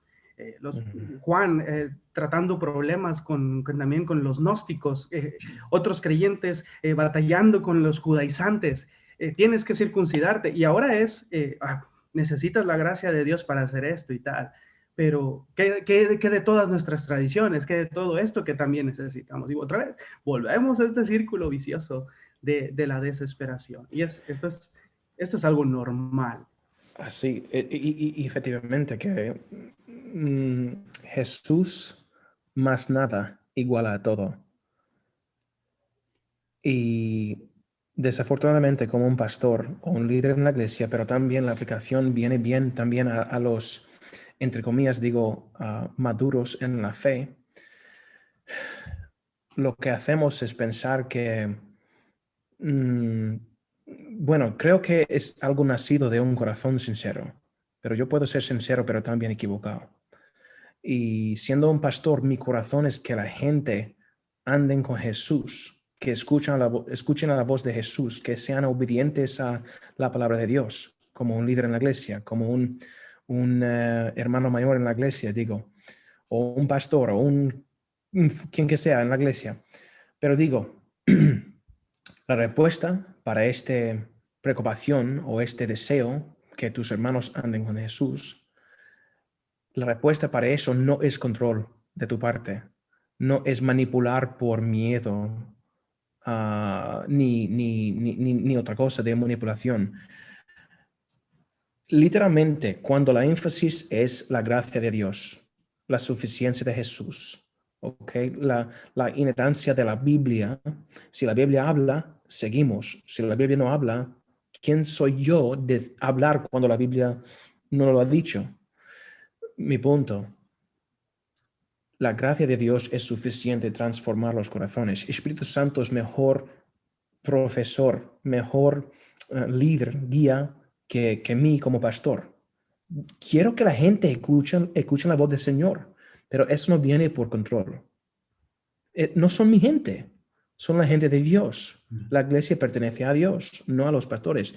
Juan tratando problemas también con los gnósticos, otros creyentes batallando con los judaizantes, tienes que circuncidarte, y ahora necesitas la gracia de Dios para hacer esto y tal. Pero ¿qué de todas nuestras tradiciones? ¿Qué de todo esto que también necesitamos? Y otra vez, volvemos a este círculo vicioso de la desesperación. Y esto es algo normal. Así, y efectivamente que Jesús más nada iguala a todo. Y desafortunadamente como un pastor o un líder en la iglesia, pero también la aplicación viene bien también a los, entre comillas, digo, maduros en la fe, lo que hacemos es pensar que, bueno, creo que es algo nacido de un corazón sincero, pero yo puedo ser sincero, pero también equivocado. Y siendo un pastor, mi corazón es que la gente anden con Jesús, que escuchen a la voz de Jesús, que sean obedientes a la palabra de Dios, como un líder en la iglesia, como un hermano mayor en la iglesia, digo, o un pastor, o quien que sea en la iglesia. Pero digo, la respuesta para esta preocupación o este deseo que tus hermanos anden con Jesús, la respuesta para eso no es control de tu parte, no es manipular por miedo, ni otra cosa de manipulación. Literalmente, cuando la énfasis es la gracia de Dios, la suficiencia de Jesús, ¿okay? La inerrancia de la Biblia. Si la Biblia habla, seguimos. Si la Biblia no habla, ¿quién soy yo de hablar cuando la Biblia no lo ha dicho? Mi punto. La gracia de Dios es suficiente para transformar los corazones. Espíritu Santo es mejor profesor, mejor líder, guía que mí como pastor. Quiero que la gente escuche la voz del Señor, pero eso no viene por control. No son mi gente, son la gente de Dios. La iglesia pertenece a Dios, no a los pastores.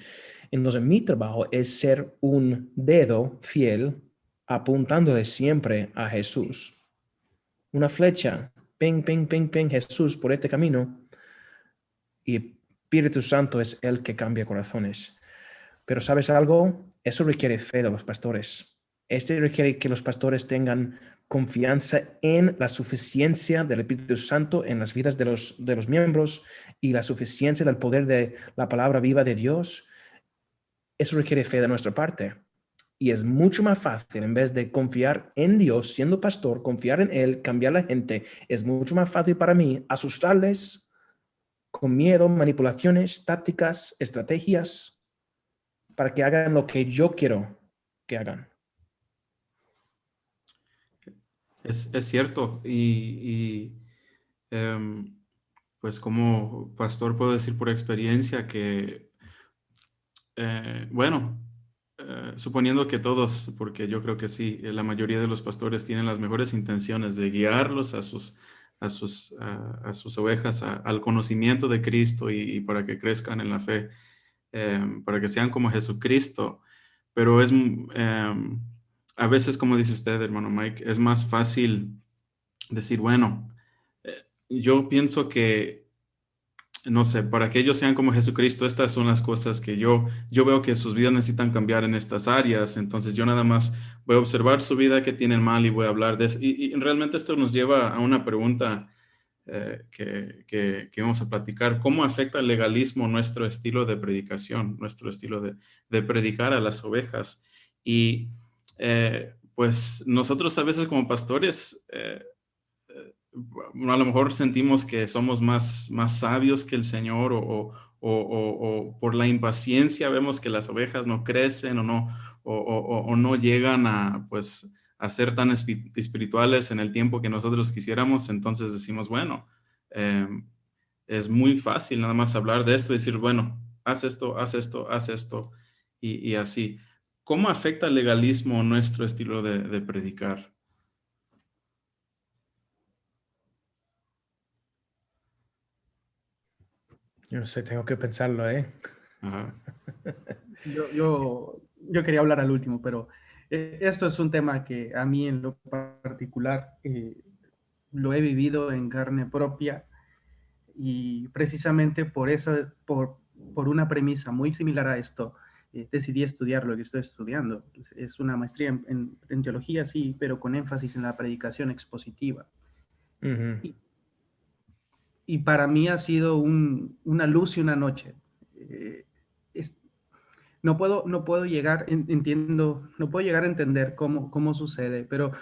Entonces mi trabajo es ser un dedo fiel apuntándole siempre a Jesús. Una flecha, ping, ping, ping, ping, Jesús por este camino. Y Espíritu Santo es el que cambia corazones. Pero ¿sabes algo? Eso requiere fe de los pastores. Este requiere que los pastores tengan confianza en la suficiencia del Espíritu Santo en las vidas de los miembros y la suficiencia del poder de la palabra viva de Dios. Eso requiere fe de nuestra parte. Y es mucho más fácil, en vez de confiar en Dios siendo pastor, confiar en Él, cambiar a la gente, es mucho más fácil para mí asustarles con miedo, manipulaciones, tácticas, estrategias, para que hagan lo que yo quiero que hagan. Es cierto. Em, pues como pastor puedo decir por experiencia que, bueno, suponiendo que todos, porque yo creo que sí, la mayoría de los pastores tienen las mejores intenciones de guiarlos a sus ovejas al conocimiento de Cristo y para que crezcan en la fe, para que sean como Jesucristo. Pero a veces, como dice usted, hermano Mike, es más fácil decir, bueno, yo pienso que no sé, para que ellos sean como Jesucristo, estas son las cosas que yo veo que sus vidas necesitan cambiar en estas áreas. Entonces yo nada más voy a observar su vida que tienen mal y voy a hablar de eso. Y realmente esto nos lleva a una pregunta que vamos a platicar. ¿Cómo afecta el legalismo nuestro estilo de predicación, nuestro estilo de predicar a las ovejas? Y pues nosotros a veces como pastores, a lo mejor sentimos que somos más sabios que el Señor o por la impaciencia vemos que las ovejas no crecen o no llegan a, pues, a ser tan espirituales en el tiempo que nosotros quisiéramos. Entonces decimos, bueno, eh, es muy fácil nada más hablar de esto y decir, bueno, haz esto, haz esto, haz esto y así. ¿Cómo afecta el legalismo nuestro estilo de predicar? Yo no sé, tengo que pensarlo, ¿eh? Ajá. Yo quería hablar al último, pero esto es un tema que a mí en lo particular lo he vivido en carne propia y precisamente por una premisa muy similar a esto, decidí estudiar lo que estoy estudiando. Es una maestría en teología, sí, pero con énfasis en la predicación expositiva. Uh-huh. Y para mí ha sido una luz y una noche. No puedo llegar, no puedo llegar a entender cómo sucede, pero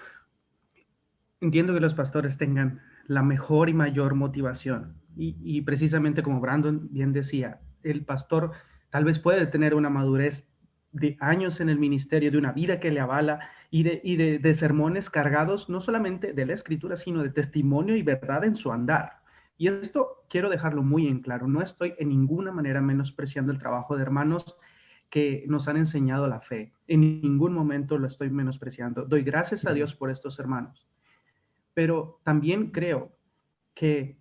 entiendo que los pastores tengan la mejor y mayor motivación. Y precisamente como Brandon bien decía, el pastor tal vez puede tener una madurez de años en el ministerio, de una vida que le avala y de sermones cargados no solamente de la escritura, sino de testimonio y verdad en su andar. Y esto quiero dejarlo muy en claro. No estoy en ninguna manera menospreciando el trabajo de hermanos que nos han enseñado la fe. En ningún momento lo estoy menospreciando. Doy gracias a Dios por estos hermanos. Pero también creo que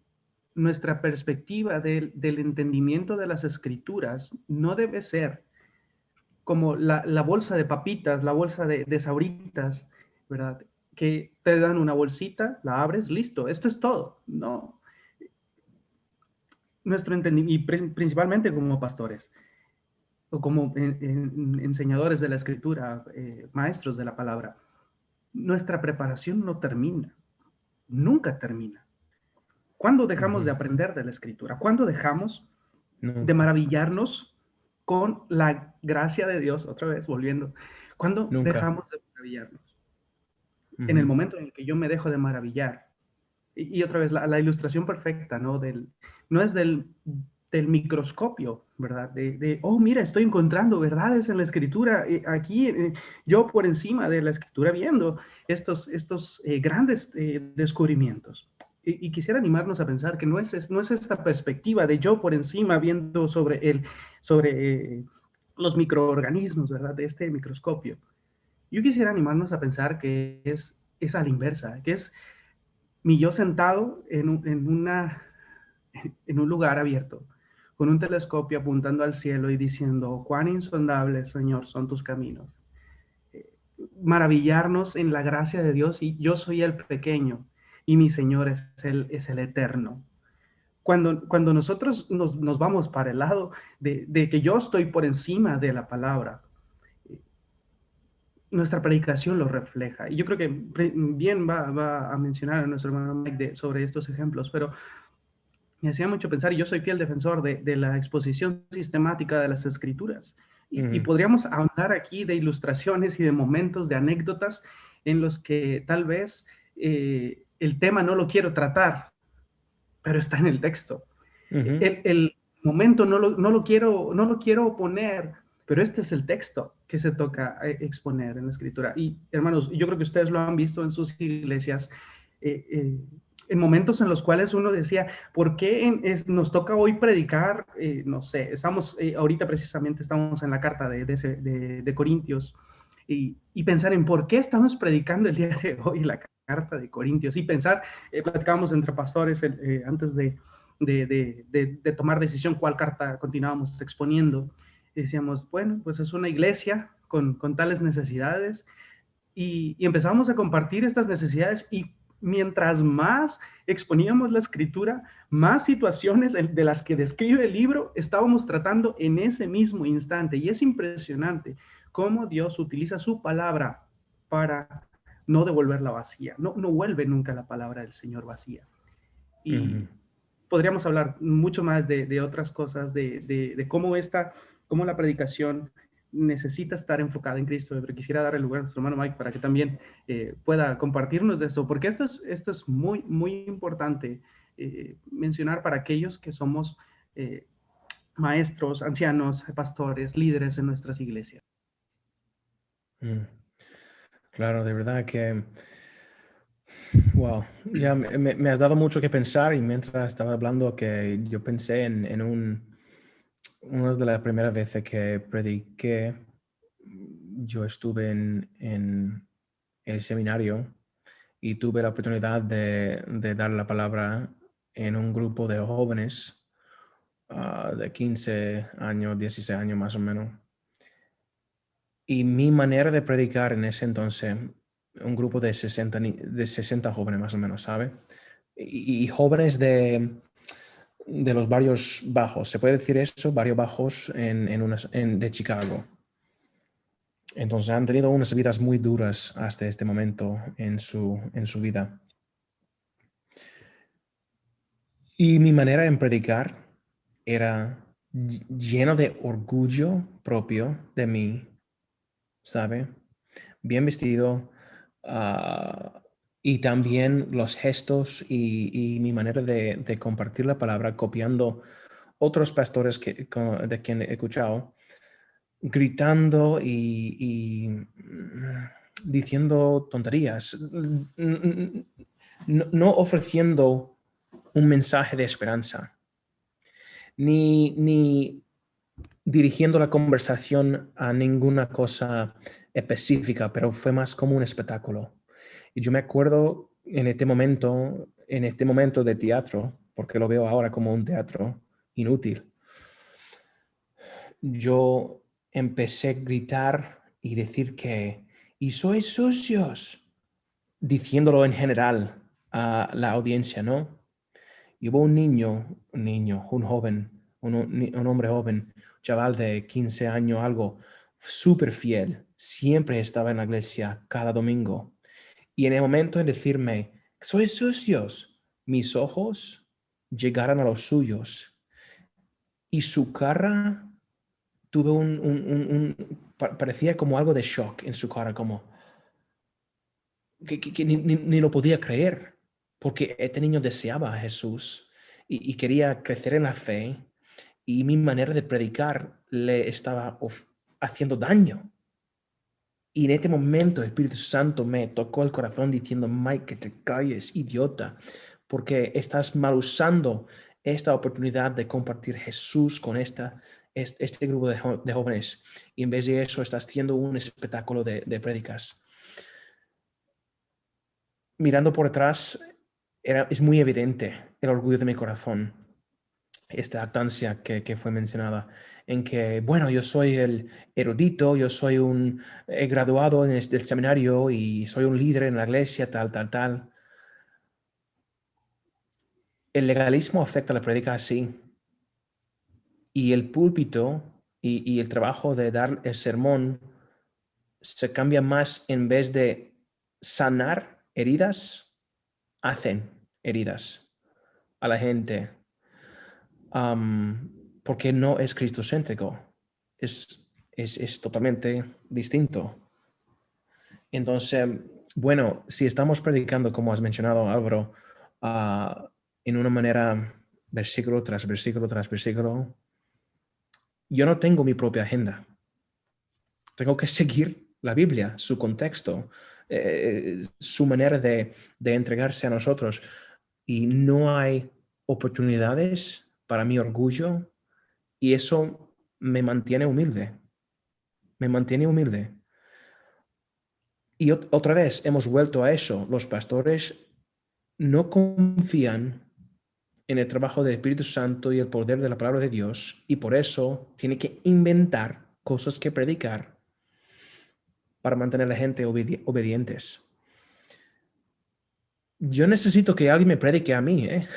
nuestra perspectiva del entendimiento de las escrituras no debe ser como la bolsa de papitas, la bolsa de sabritas, ¿verdad? Que te dan una bolsita, la abres, listo, esto es todo. No. Nuestro entendimiento, y principalmente como pastores, o como enseñadores de la escritura, maestros de la palabra, nuestra preparación no termina, nunca termina. ¿Cuándo dejamos de aprender de la escritura? ¿Cuándo dejamos de maravillarnos con la gracia de Dios? Otra vez, volviendo. ¿Cuándo dejamos de maravillarnos? En el momento en el que yo me dejo de maravillar. Y otra vez, la ilustración perfecta, ¿no? No es del microscopio, ¿verdad? Oh, mira, estoy encontrando verdades en la escritura. Aquí, yo por encima de la escritura, viendo estos grandes descubrimientos. Y quisiera animarnos a pensar que no es esta perspectiva de yo por encima viendo sobre los microorganismos, ¿verdad? De este microscopio. Yo quisiera animarnos a pensar que es a la inversa, que es mi yo sentado en un lugar abierto, con un telescopio apuntando al cielo y diciendo, cuán insondables, Señor, son tus caminos. Maravillarnos en la gracia de Dios, y yo soy el pequeño y mi Señor es el eterno. Cuando nosotros nos vamos para el lado de que yo estoy por encima de la palabra, nuestra predicación lo refleja. Y yo creo que bien va a mencionar a nuestro hermano Mike sobre estos ejemplos, pero me hacía mucho pensar, y yo soy fiel defensor de la exposición sistemática de las escrituras. Y podríamos ahondar aquí de ilustraciones y de momentos, de anécdotas en los que tal vez el tema no lo quiero tratar, pero está en el texto. El momento no lo quiero poner, pero este es el texto que se toca exponer en la escritura. Y hermanos, yo creo que ustedes lo han visto en sus iglesias, en momentos en los cuales uno decía, ¿por qué nos toca hoy predicar? No sé, ahorita precisamente estamos en la carta de Corintios, y pensar en por qué estamos predicando el día de hoy la carta de Corintios, y pensar, platicábamos entre pastores antes de tomar decisión cuál carta continuábamos exponiendo. Y decíamos, bueno, pues es una iglesia con tales necesidades, y empezamos a compartir estas necesidades, y mientras más exponíamos la escritura, más situaciones de las que describe el libro estábamos tratando en ese mismo instante. Y es impresionante cómo Dios utiliza su palabra para no devolverla vacía. No vuelve nunca la palabra del Señor vacía. Y podríamos hablar mucho más de otras cosas, de cómo la predicación necesita estar enfocada en Cristo, pero quisiera dar el lugar a nuestro hermano Mike para que también pueda compartirnos de esto, porque esto es muy, muy importante mencionar para aquellos que somos maestros, ancianos, pastores, líderes en nuestras iglesias. Claro, de verdad que, wow, ya me has dado mucho que pensar, y mientras estaba hablando que yo pensé en una de las primeras veces que prediqué. Yo estuve en el seminario y tuve la oportunidad de dar la palabra en un grupo de jóvenes de 15 años, 16 años más o menos. Y mi manera de predicar en ese entonces, un grupo de 60 jóvenes más o menos, ¿sabe? Y jóvenes de los barrios bajos, ¿se puede decir eso? Barrios bajos de Chicago. Entonces han tenido unas vidas muy duras hasta este momento en su vida. Y mi manera de predicar era lleno de orgullo propio de mí, ¿sabe? Bien vestido, y también los gestos y mi manera de compartir la palabra, copiando otros pastores de quien he escuchado, gritando y diciendo tonterías, no ofreciendo un mensaje de esperanza, ni dirigiendo la conversación a ninguna cosa específica, pero fue más como un espectáculo. Y yo me acuerdo en este momento de teatro, porque lo veo ahora como un teatro inútil, yo empecé a gritar y decir y sois sucios, diciéndolo en general a la audiencia, ¿no? Y hubo un joven, un hombre joven, un chaval de 15 años, algo súper fiel, siempre estaba en la iglesia cada domingo. Y en el momento de decirme, sois sucios, mis ojos llegaron a los suyos y su cara tuve parecía como algo de shock en su cara, como que ni lo podía creer, porque este niño deseaba a Jesús y quería crecer en la fe, y mi manera de predicar le estaba haciendo daño. Y en este momento el Espíritu Santo me tocó el corazón diciendo, Mike, que te calles, idiota, porque estás mal usando esta oportunidad de compartir Jesús con este grupo de jóvenes. Y en vez de eso estás haciendo un espectáculo de prédicas. Mirando por atrás, es muy evidente el orgullo de mi corazón, esta jactancia que fue mencionada, en que, bueno, yo soy el erudito, he graduado en el seminario y soy un líder en la iglesia, tal, tal, tal. El legalismo afecta a la prédica así, y el púlpito y el trabajo de dar el sermón se cambia más, en vez de sanar heridas, hacen heridas a la gente. Porque no es cristocéntrico, es totalmente distinto. Entonces, bueno, si estamos predicando, como has mencionado, Álvaro, en una manera, versículo tras versículo tras versículo, yo no tengo mi propia agenda. Tengo que seguir la Biblia, su contexto, su manera de entregarse a nosotros. Y no hay oportunidades para mi orgullo, y eso me mantiene humilde. Me mantiene humilde. Y otra vez hemos vuelto a eso. Los pastores no confían en el trabajo del Espíritu Santo y el poder de la palabra de Dios, y por eso tienen que inventar cosas que predicar para mantener a la gente obedientes. Yo necesito que alguien me predique a mí, ¿eh?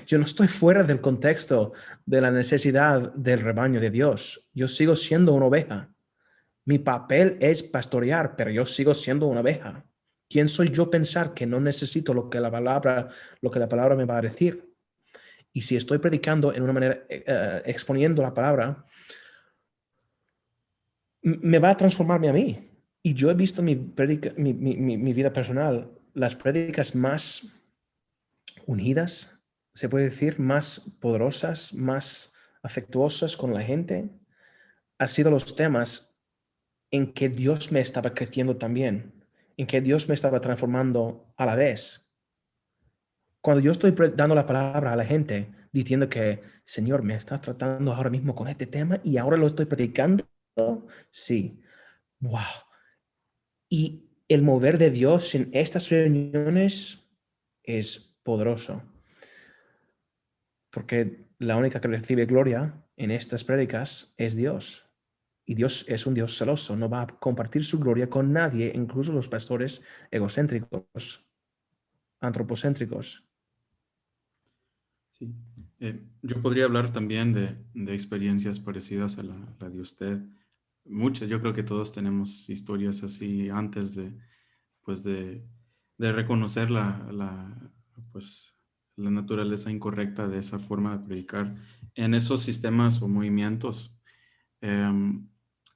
Yo no estoy fuera del contexto de la necesidad del rebaño de Dios. Yo sigo siendo una oveja. Mi papel es pastorear, pero yo sigo siendo una oveja. ¿Quién soy yo pensar que no necesito lo que la palabra me va a decir? Y si estoy predicando en una manera, exponiendo la palabra, me va a transformarme a mí. Y yo he visto mi vida personal, las prédicas más unidas, se puede decir, más poderosas, más afectuosas con la gente, han sido los temas en que Dios me estaba creciendo también, en que Dios me estaba transformando a la vez. Cuando yo estoy dando la palabra a la gente, diciendo que, Señor, me estás tratando ahora mismo con este tema y ahora lo estoy predicando, sí, wow. Y el mover de Dios en estas reuniones es poderoso, porque la única que recibe gloria en estas prédicas es Dios. Y Dios es un Dios celoso, no va a compartir su gloria con nadie, incluso los pastores egocéntricos, antropocéntricos. Sí. Yo podría hablar también de experiencias parecidas a la de usted. Muchas, yo creo que todos tenemos historias así antes pues de reconocer pues, la naturaleza incorrecta de esa forma de predicar en esos sistemas o movimientos.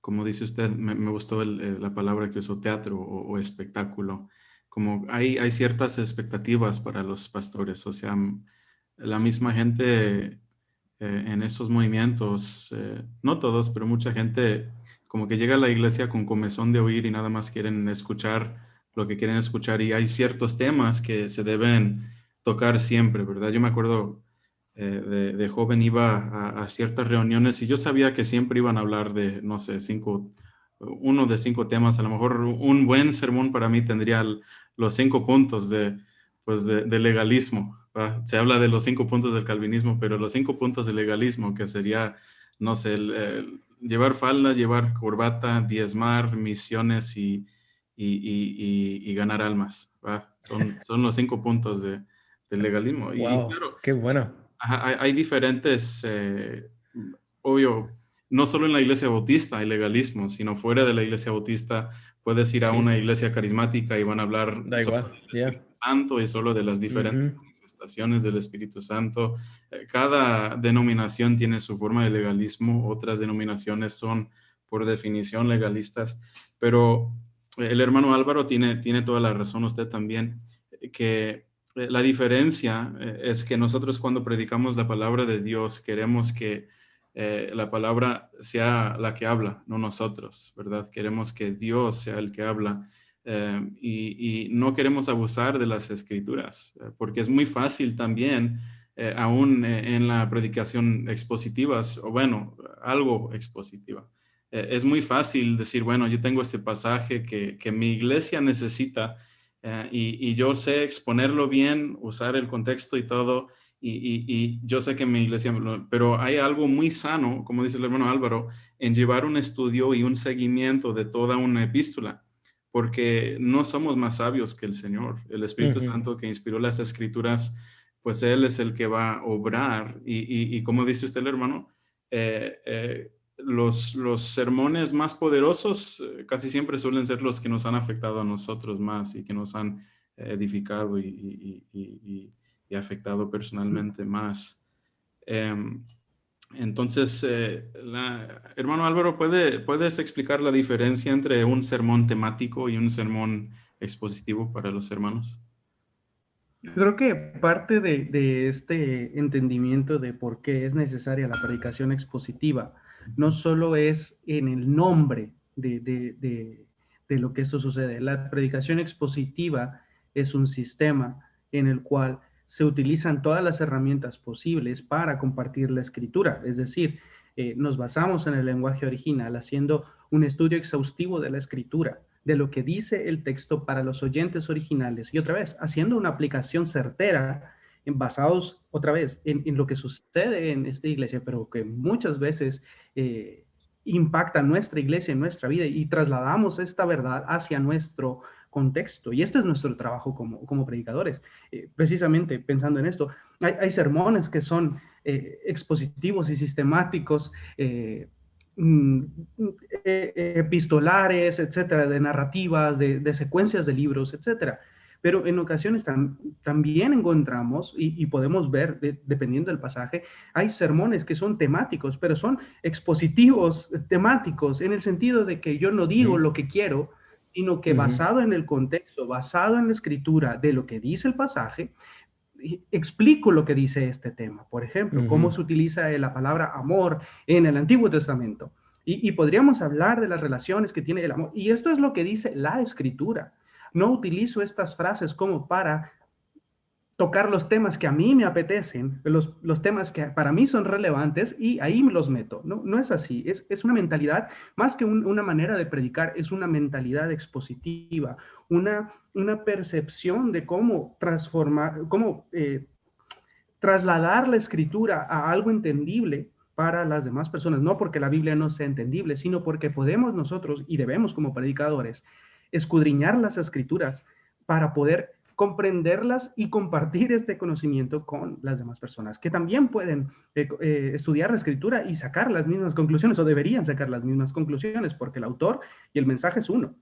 Como dice usted, me gustó la palabra que usó, teatro o espectáculo. Como hay ciertas expectativas para los pastores, o sea, la misma gente en esos movimientos, no todos, pero mucha gente como que llega a la iglesia con comezón de oír y nada más quieren escuchar lo que quieren escuchar, y hay ciertos temas que se deben tocar siempre, ¿verdad? Yo me acuerdo de joven iba a ciertas reuniones y yo sabía que siempre iban a hablar de, no sé, uno de 5 temas. A lo mejor un buen sermón para mí tendría los 5 puntos pues de legalismo, ¿va? Se habla de los 5 puntos del calvinismo, pero los 5 puntos de legalismo, que sería, no sé, llevar falda, llevar corbata, diezmar, misiones y ganar almas, ¿va? Son los 5 puntos del legalismo. Y Wow, claro, qué bueno. ajá, hay diferentes, obvio, no solo en la iglesia bautista hay legalismo, sino fuera de la iglesia bautista puedes ir a Sí, una sí, iglesia carismática y van a hablar da solo igual. del Ya. Espíritu Santo y solo de las diferentes Ujú. manifestaciones del Espíritu Santo. Cada denominación tiene su forma de legalismo, otras denominaciones son por definición legalistas, pero el hermano Álvaro tiene toda la razón, usted también, que la diferencia es que nosotros cuando predicamos la palabra de Dios queremos que la palabra sea la que habla, no nosotros, ¿verdad? Queremos que Dios sea el que habla y no queremos abusar de las escrituras, porque es muy fácil también, aún en la predicación expositivas, o bueno, algo expositiva. Es muy fácil decir, bueno, yo tengo este pasaje que mi iglesia necesita y yo sé exponerlo bien, usar el contexto y todo, y yo sé que mi iglesia, pero hay algo muy sano, como dice el hermano Álvaro, en llevar un estudio y un seguimiento de toda una epístola, porque no somos más sabios que el Señor. El Espíritu Ujú. Santo que inspiró las escrituras, pues Él es el que va a obrar, y como dice usted el hermano, eh, eh, los sermones más poderosos casi siempre suelen ser los que nos han afectado a nosotros más y que nos han edificado y afectado personalmente más. Em, entonces, hermano Álvaro, ¿puedes explicar la diferencia entre un sermón temático y un sermón expositivo para los hermanos? Yo creo que parte de este entendimiento de por qué es necesaria la predicación expositiva no solo es en el nombre de lo que esto sucede. La predicación expositiva es un sistema en el cual se utilizan todas las herramientas posibles para compartir la escritura. Es decir, nos basamos en el lenguaje original haciendo un estudio exhaustivo de la escritura, de lo que dice el texto para los oyentes originales. Y otra vez, haciendo una aplicación certera, basados otra vez en lo que sucede en esta iglesia, pero que muchas veces impacta nuestra iglesia, en nuestra vida, y trasladamos esta verdad hacia nuestro contexto. Y este es nuestro trabajo como predicadores. Precisamente pensando en esto, hay sermones que son expositivos y sistemáticos, epistolares, etcétera, de narrativas, de secuencias de libros, etcétera. Pero en ocasiones también encontramos, y podemos ver, dependiendo del pasaje, hay sermones que son temáticos, pero son expositivos temáticos, en el sentido de que yo no digo Ujú. lo que quiero, sino que Ujú. basado en el contexto, basado en la escritura de lo que dice el pasaje, explico lo que dice este tema. Por ejemplo, cómo Ujú. se utiliza la palabra amor en el Antiguo Testamento. Y podríamos hablar de las relaciones que tiene el amor. Y esto es lo que dice la escritura. No utilizo estas frases como para tocar los temas que a mí me apetecen, los temas que para mí son relevantes y ahí me los meto. No, no es así, es una mentalidad, más que una manera de predicar, es una mentalidad expositiva, una percepción de cómo transformar, cómo trasladar la escritura a algo entendible para las demás personas, no porque la Biblia no sea entendible, sino porque podemos nosotros y debemos como predicadores escudriñar las escrituras para poder comprenderlas y compartir este conocimiento con las demás personas, que también pueden estudiar la escritura y sacar las mismas conclusiones o deberían sacar las mismas conclusiones, porque el autor y el mensaje es uno.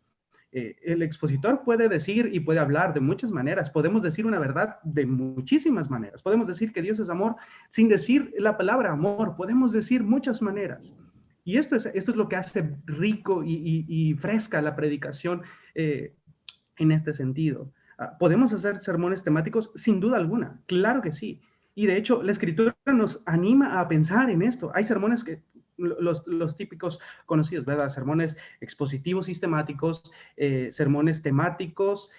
El expositor puede decir y puede hablar de muchas maneras. Podemos decir una verdad de muchísimas maneras. Podemos decir que Dios es amor sin decir la palabra amor. Podemos decir muchas maneras. Y esto es lo que hace rico y fresca la predicación en este sentido. ¿Podemos hacer sermones temáticos? Sin duda alguna, claro que sí. Y de hecho, la escritura nos anima a pensar en esto. Hay sermones que los típicos conocidos, ¿verdad? Sermones expositivos sistemáticos, sermones temáticos,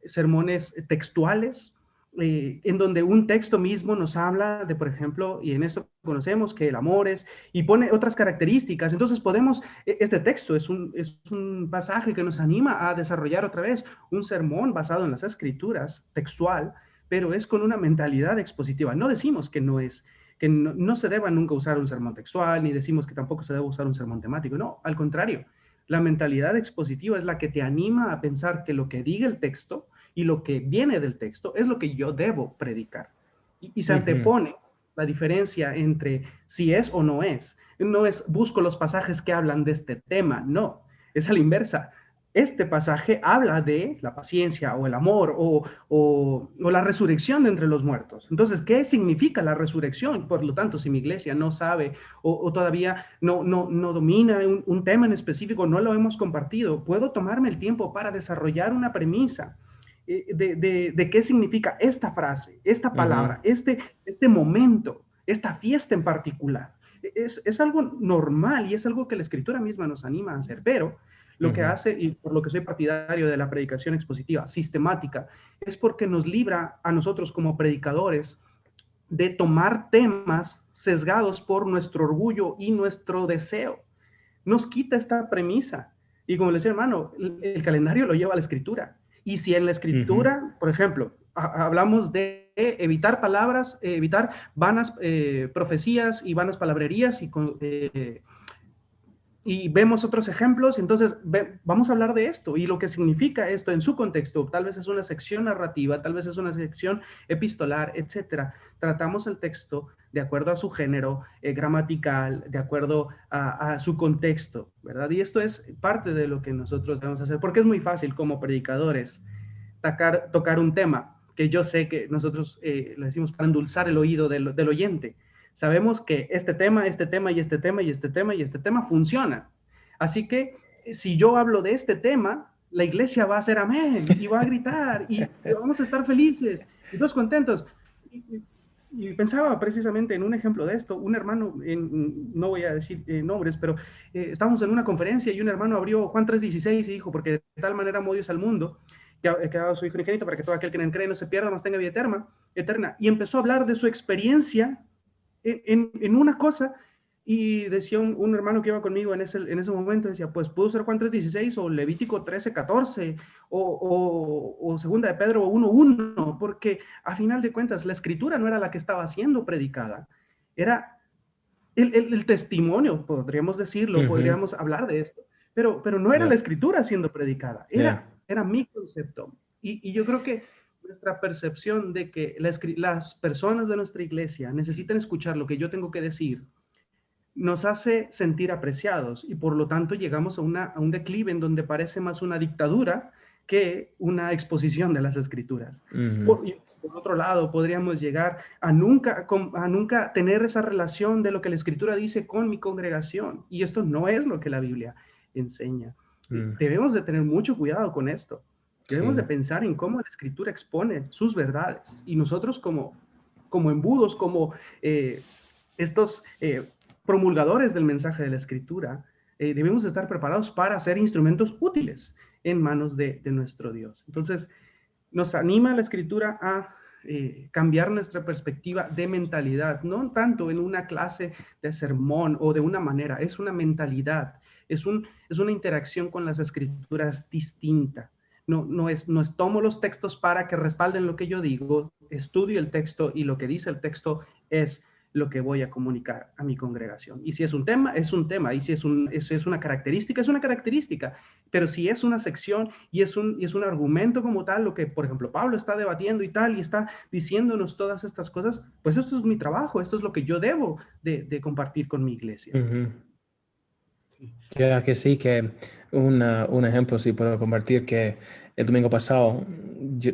sermones textuales, en donde un texto mismo nos habla de, por ejemplo, y en esto conocemos que el amor es, y pone otras características. Entonces podemos, este texto es un pasaje que nos anima a desarrollar otra vez un sermón basado en las escrituras, textual, pero es con una mentalidad expositiva. No decimos que no es, que no se deba nunca usar un sermón textual, ni decimos que tampoco se debe usar un sermón temático. No, al contrario. La mentalidad expositiva es la que te anima a pensar que lo que diga el texto y lo que viene del texto es lo que yo debo predicar. Y se antepone la diferencia entre si es o no es. No es busco los pasajes que hablan de este tema, no, es a la inversa. Este pasaje habla de la paciencia o el amor o la resurrección de entre los muertos. Entonces, ¿qué significa la resurrección? Por lo tanto, si mi iglesia no sabe o todavía no domina un tema en específico, no lo hemos compartido, puedo tomarme el tiempo para desarrollar una premisa de qué significa esta frase, esta palabra, este momento, esta fiesta en particular. Es algo normal y es algo que la escritura misma nos anima a hacer, pero lo que hace, y por lo que soy partidario de la predicación expositiva, sistemática, es porque nos libra a nosotros como predicadores de tomar temas sesgados por nuestro orgullo y nuestro deseo. Nos quita esta premisa. Y como le decía, hermano, el calendario lo lleva a la escritura. Y si en la escritura, por ejemplo, hablamos de evitar palabras, evitar vanas profecías y vanas palabrerías y vemos otros ejemplos, entonces vamos a hablar de esto y lo que significa esto en su contexto. Tal vez es una sección narrativa, tal vez es una sección epistolar, etcétera. Tratamos el texto de acuerdo a su género gramatical, de acuerdo a su contexto, ¿verdad? Y esto es parte de lo que nosotros debemos hacer, porque es muy fácil como predicadores tocar un tema que yo sé que nosotros le decimos para endulzar el oído del oyente. Sabemos que este tema y este tema y este tema y este tema funcionan. Así que si yo hablo de este tema, la iglesia va a hacer amén y va a gritar y vamos a estar felices y todos contentos. Y pensaba precisamente en un ejemplo de esto. Un hermano, no voy a decir nombres, pero estábamos en una conferencia y un hermano abrió Juan 3:16 y dijo, porque de tal manera amó Dios al mundo, que ha dado su Hijo unigénito para que todo aquel que en cree no se pierda, mas tenga vida eterna. Y empezó a hablar de su experiencia en una cosa, y decía un hermano que iba conmigo en ese momento, decía, pues pudo ser Juan 3:16 o Levítico 13:14 o segunda de Pedro 1:1, porque a final de cuentas la escritura no era la que estaba siendo predicada, era el testimonio, podríamos decirlo, podríamos hablar de esto, pero no era la escritura siendo predicada, era mi concepto. Y yo creo que nuestra percepción de que las personas de nuestra iglesia necesitan escuchar lo que yo tengo que decir nos hace sentir apreciados y por lo tanto llegamos a un declive en donde parece más una dictadura que una exposición de las escrituras. Por otro lado, podríamos llegar a nunca tener esa relación de lo que la escritura dice con mi congregación, y esto no es lo que la Biblia enseña. Debemos de tener mucho cuidado con esto. Debemos de pensar en cómo la escritura expone sus verdades y nosotros como embudos, como estos promulgadores del mensaje de la escritura, debemos estar preparados para ser instrumentos útiles en manos de nuestro Dios. Entonces, nos anima la escritura a cambiar nuestra perspectiva de mentalidad, no tanto en una clase de sermón o de una manera, es una mentalidad, es una interacción con las escrituras distinta. No es tomo los textos para que respalden lo que yo digo, estudio el texto y lo que dice el texto es lo que voy a comunicar a mi congregación. Y si es un tema, es un tema. Y si es una característica, es una característica. Pero si es una sección y es un argumento como tal, lo que, por ejemplo, Pablo está debatiendo y tal, y está diciéndonos todas estas cosas, pues esto es mi trabajo, esto es lo que yo debo de compartir con mi iglesia. Ya que sí, que un ejemplo sí puedo compartir, que el domingo pasado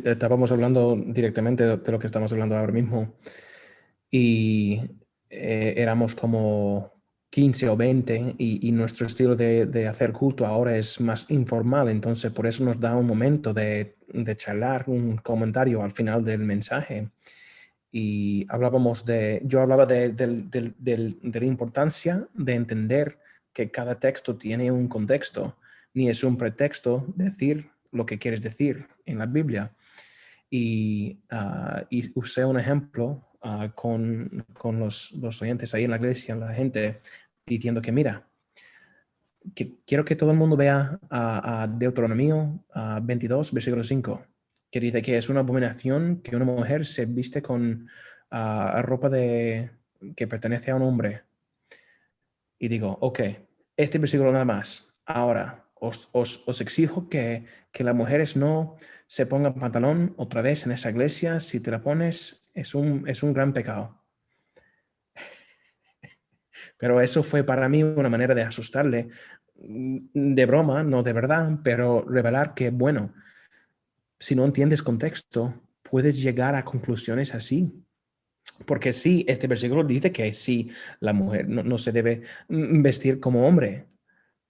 estábamos hablando directamente de lo que estamos hablando ahora mismo y éramos como 15 o 20 y nuestro estilo de hacer culto ahora es más informal, entonces por eso nos da un momento de charlar, un comentario al final del mensaje. Y yo hablaba de la importancia de entender que cada texto tiene un contexto, ni es un pretexto decir lo que quieres decir en la Biblia. y usé un ejemplo con los oyentes ahí en la iglesia, la gente, diciendo que mira, quiero que todo el mundo vea a Deuteronomio 22, versículo 5, que dice que es una abominación que una mujer se viste con ropa que pertenece a un hombre. Y digo, ok, este versículo nada más. Ahora, os exijo que las mujeres no se pongan pantalón otra vez en esa iglesia. Si te la pones, es un gran pecado. Pero eso fue para mí una manera de asustarle, de broma, no de verdad, pero revelar que, bueno, si no entiendes contexto, puedes llegar a conclusiones así. Porque sí, este versículo dice que sí, la mujer no se debe vestir como hombre,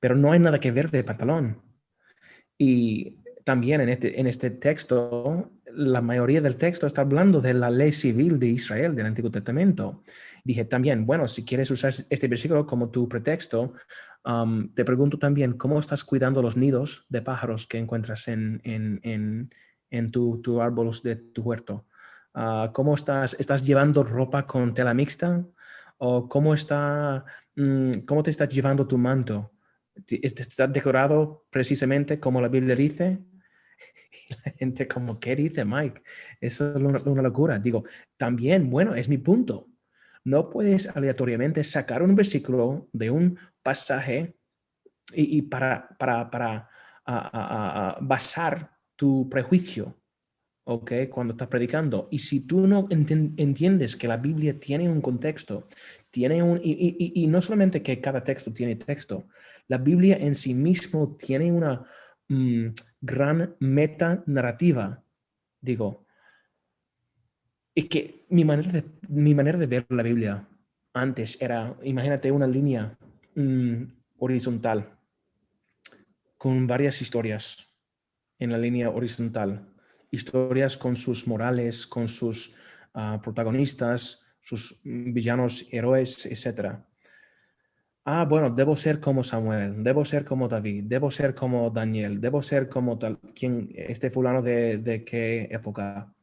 pero no hay nada que ver de pantalón. Y también en este texto, la mayoría del texto está hablando de la ley civil de Israel, del Antiguo Testamento. Dije también, bueno, si quieres usar este versículo como tu pretexto, te pregunto también, ¿cómo estás cuidando los nidos de pájaros que encuentras en tu árbol de tu huerto? ¿Cómo estás llevando ropa con tela mixta? ¿O cómo te estás llevando tu manto? ¿Está decorado precisamente como la Biblia dice? Y la gente como, ¿qué dice Mike? Eso es una locura. Digo, también, bueno, es mi punto. No puedes aleatoriamente sacar un versículo de un pasaje y para basar tu prejuicio, ¿ok? Cuando estás predicando. Y si tú no entiendes que la Biblia tiene un contexto, y no solamente que cada texto tiene texto, la Biblia en sí mismo tiene una mm, gran meta narrativa, digo, y que mi manera de ver la Biblia antes era, imagínate una línea mm, horizontal con varias historias en la línea horizontal. Historias con sus morales, con sus protagonistas, sus villanos, héroes, etc. Bueno, debo ser como Samuel, debo ser como David, debo ser como Daniel, debo ser como tal, este fulano de qué época.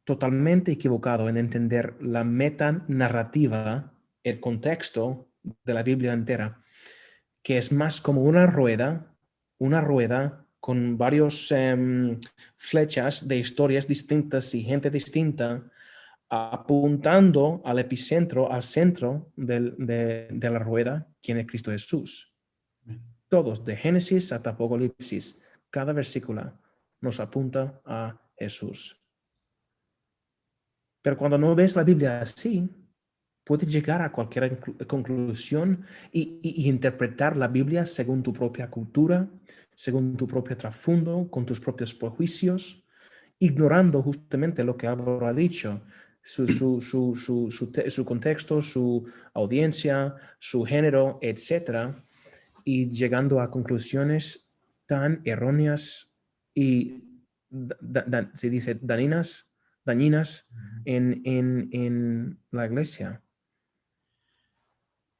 Totalmente equivocado en entender la meta narrativa, el contexto de la Biblia entera, que es más como una rueda con varios flechas de historias distintas y gente distinta, apuntando al epicentro, al centro de la rueda, quien es Cristo Jesús. Todos, de Génesis hasta Apocalipsis, cada versículo nos apunta a Jesús. Pero cuando no ves la Biblia así, puedes llegar a cualquier conclusión y interpretar la Biblia según tu propia cultura, según tu propio trasfondo, con tus propios prejuicios, ignorando justamente lo que Álvaro ha dicho, su contexto, su audiencia, su género, etc. Y llegando a conclusiones tan erróneas y, se dice, dañinas en la iglesia.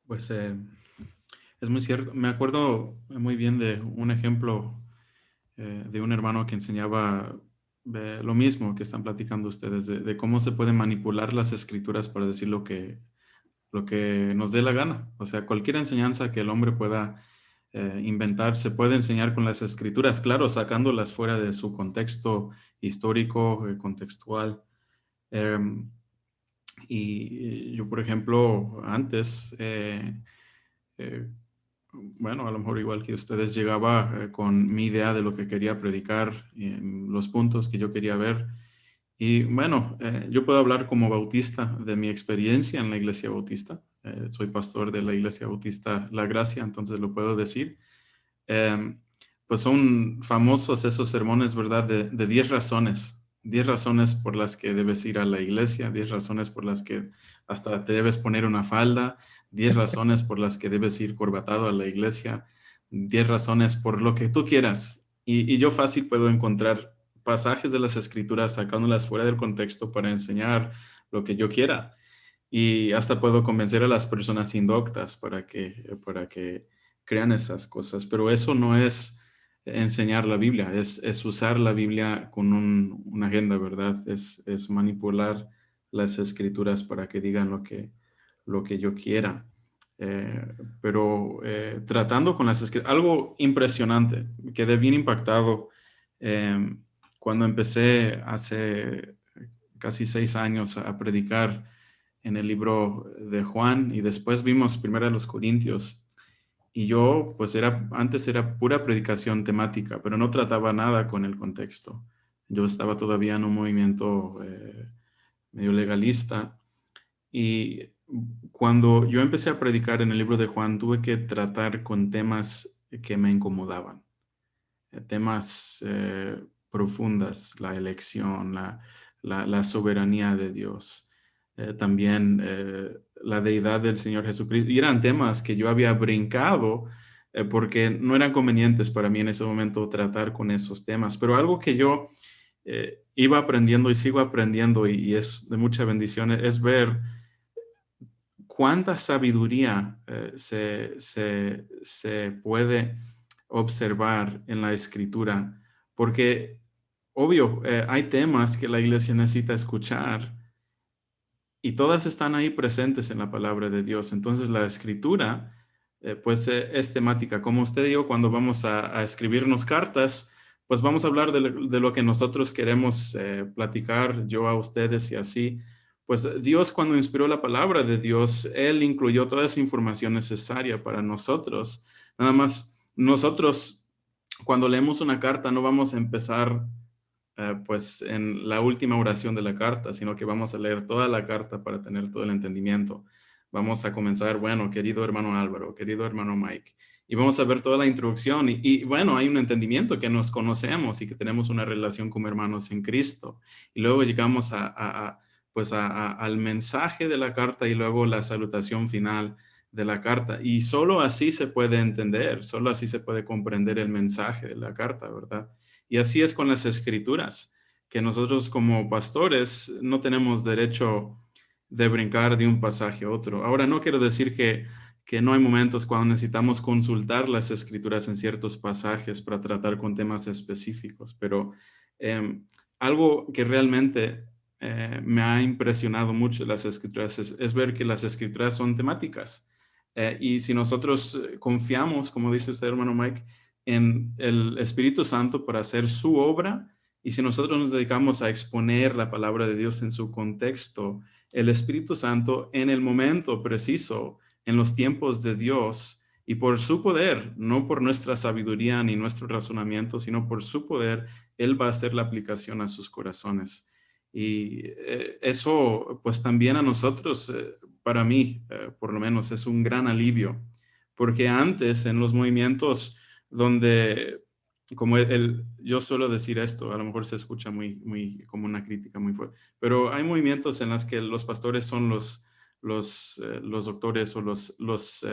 Pues es muy cierto. Me acuerdo muy bien de un ejemplo de un hermano que enseñaba lo mismo que están platicando ustedes, de cómo se pueden manipular las escrituras para decir lo que nos dé la gana. O sea, cualquier enseñanza que el hombre pueda inventar se puede enseñar con las escrituras, claro, sacándolas fuera de su contexto histórico, contextual. Em, y yo, por ejemplo, antes, eh, bueno, a lo mejor igual que ustedes, llegaba con mi idea de lo que quería predicar, los puntos que yo quería ver. Y bueno, yo puedo hablar como bautista de mi experiencia en la iglesia bautista. Soy pastor de la iglesia bautista La Gracia, entonces lo puedo decir. Pues son famosos esos sermones, ¿verdad? De 10 razones. 10 razones por las que debes ir a la iglesia, 10 razones por las que hasta te debes poner una falda, 10 razones por las que debes ir corbatado a la iglesia, 10 razones por lo que tú quieras. Y yo fácil puedo encontrar pasajes de las escrituras sacándolas fuera del contexto para enseñar lo que yo quiera. Y hasta puedo convencer a las personas indoctas para que crean esas cosas. Pero eso no es enseñar la Biblia, es usar la Biblia con una agenda, ¿verdad? Es manipular las escrituras para que digan lo que yo quiera. Pero tratando con las escrituras, algo impresionante, quedé bien impactado cuando empecé hace casi 6 años a predicar en el libro de Juan y después vimos primero de los Corintios. Y yo, pues antes era pura predicación temática, pero no trataba nada con el contexto. Yo estaba todavía en un movimiento medio legalista. Y cuando yo empecé a predicar en el libro de Juan, tuve que tratar con temas que me incomodaban, temas profundas, la elección, la soberanía de Dios, también la deidad del Señor Jesucristo. Y eran temas que yo había brincado porque no eran convenientes para mí en ese momento tratar con esos temas. Pero algo que yo iba aprendiendo y sigo aprendiendo y es de mucha bendición es ver cuánta sabiduría se puede observar en la escritura, porque obvio, hay temas que la iglesia necesita escuchar y todas están ahí presentes en la palabra de Dios. Entonces la escritura, pues es temática. Como usted dijo, cuando vamos a escribirnos cartas, pues vamos a hablar de lo que nosotros queremos platicar, yo a ustedes y así. Pues Dios cuando inspiró la palabra de Dios, Él incluyó toda esa información necesaria para nosotros. Nada más nosotros cuando leemos una carta no vamos a empezar pues en la última oración de la carta, sino que vamos a leer toda la carta para tener todo el entendimiento. Vamos a comenzar, bueno, querido hermano Álvaro, querido hermano Mike, y vamos a ver toda la introducción y bueno, hay un entendimiento que nos conocemos y que tenemos una relación como hermanos en Cristo. Y luego llegamos pues al mensaje de la carta y luego la salutación final de la carta. Y solo así se puede entender, solo así se puede comprender el mensaje de la carta, ¿verdad? Y así es con las escrituras, que nosotros como pastores no tenemos derecho de brincar de un pasaje a otro. Ahora, no quiero decir que no hay momentos cuando necesitamos consultar las escrituras en ciertos pasajes para tratar con temas específicos, pero algo que realmente me ha impresionado mucho de las escrituras es ver que las escrituras son temáticas. Y si nosotros confiamos, como dice usted, hermano Mike, en el Espíritu Santo para hacer su obra, y si nosotros nos dedicamos a exponer la palabra de Dios en su contexto, el Espíritu Santo en el momento preciso, en los tiempos de Dios, y por su poder, no por nuestra sabiduría ni nuestro razonamiento, sino por su poder, Él va a hacer la aplicación a sus corazones. Y eso, pues también a nosotros, para mí, por lo menos, es un gran alivio, porque antes en los movimientos donde, como yo suelo decir esto, a lo mejor se escucha como una crítica muy fuerte, pero hay movimientos en los que los pastores son los doctores o los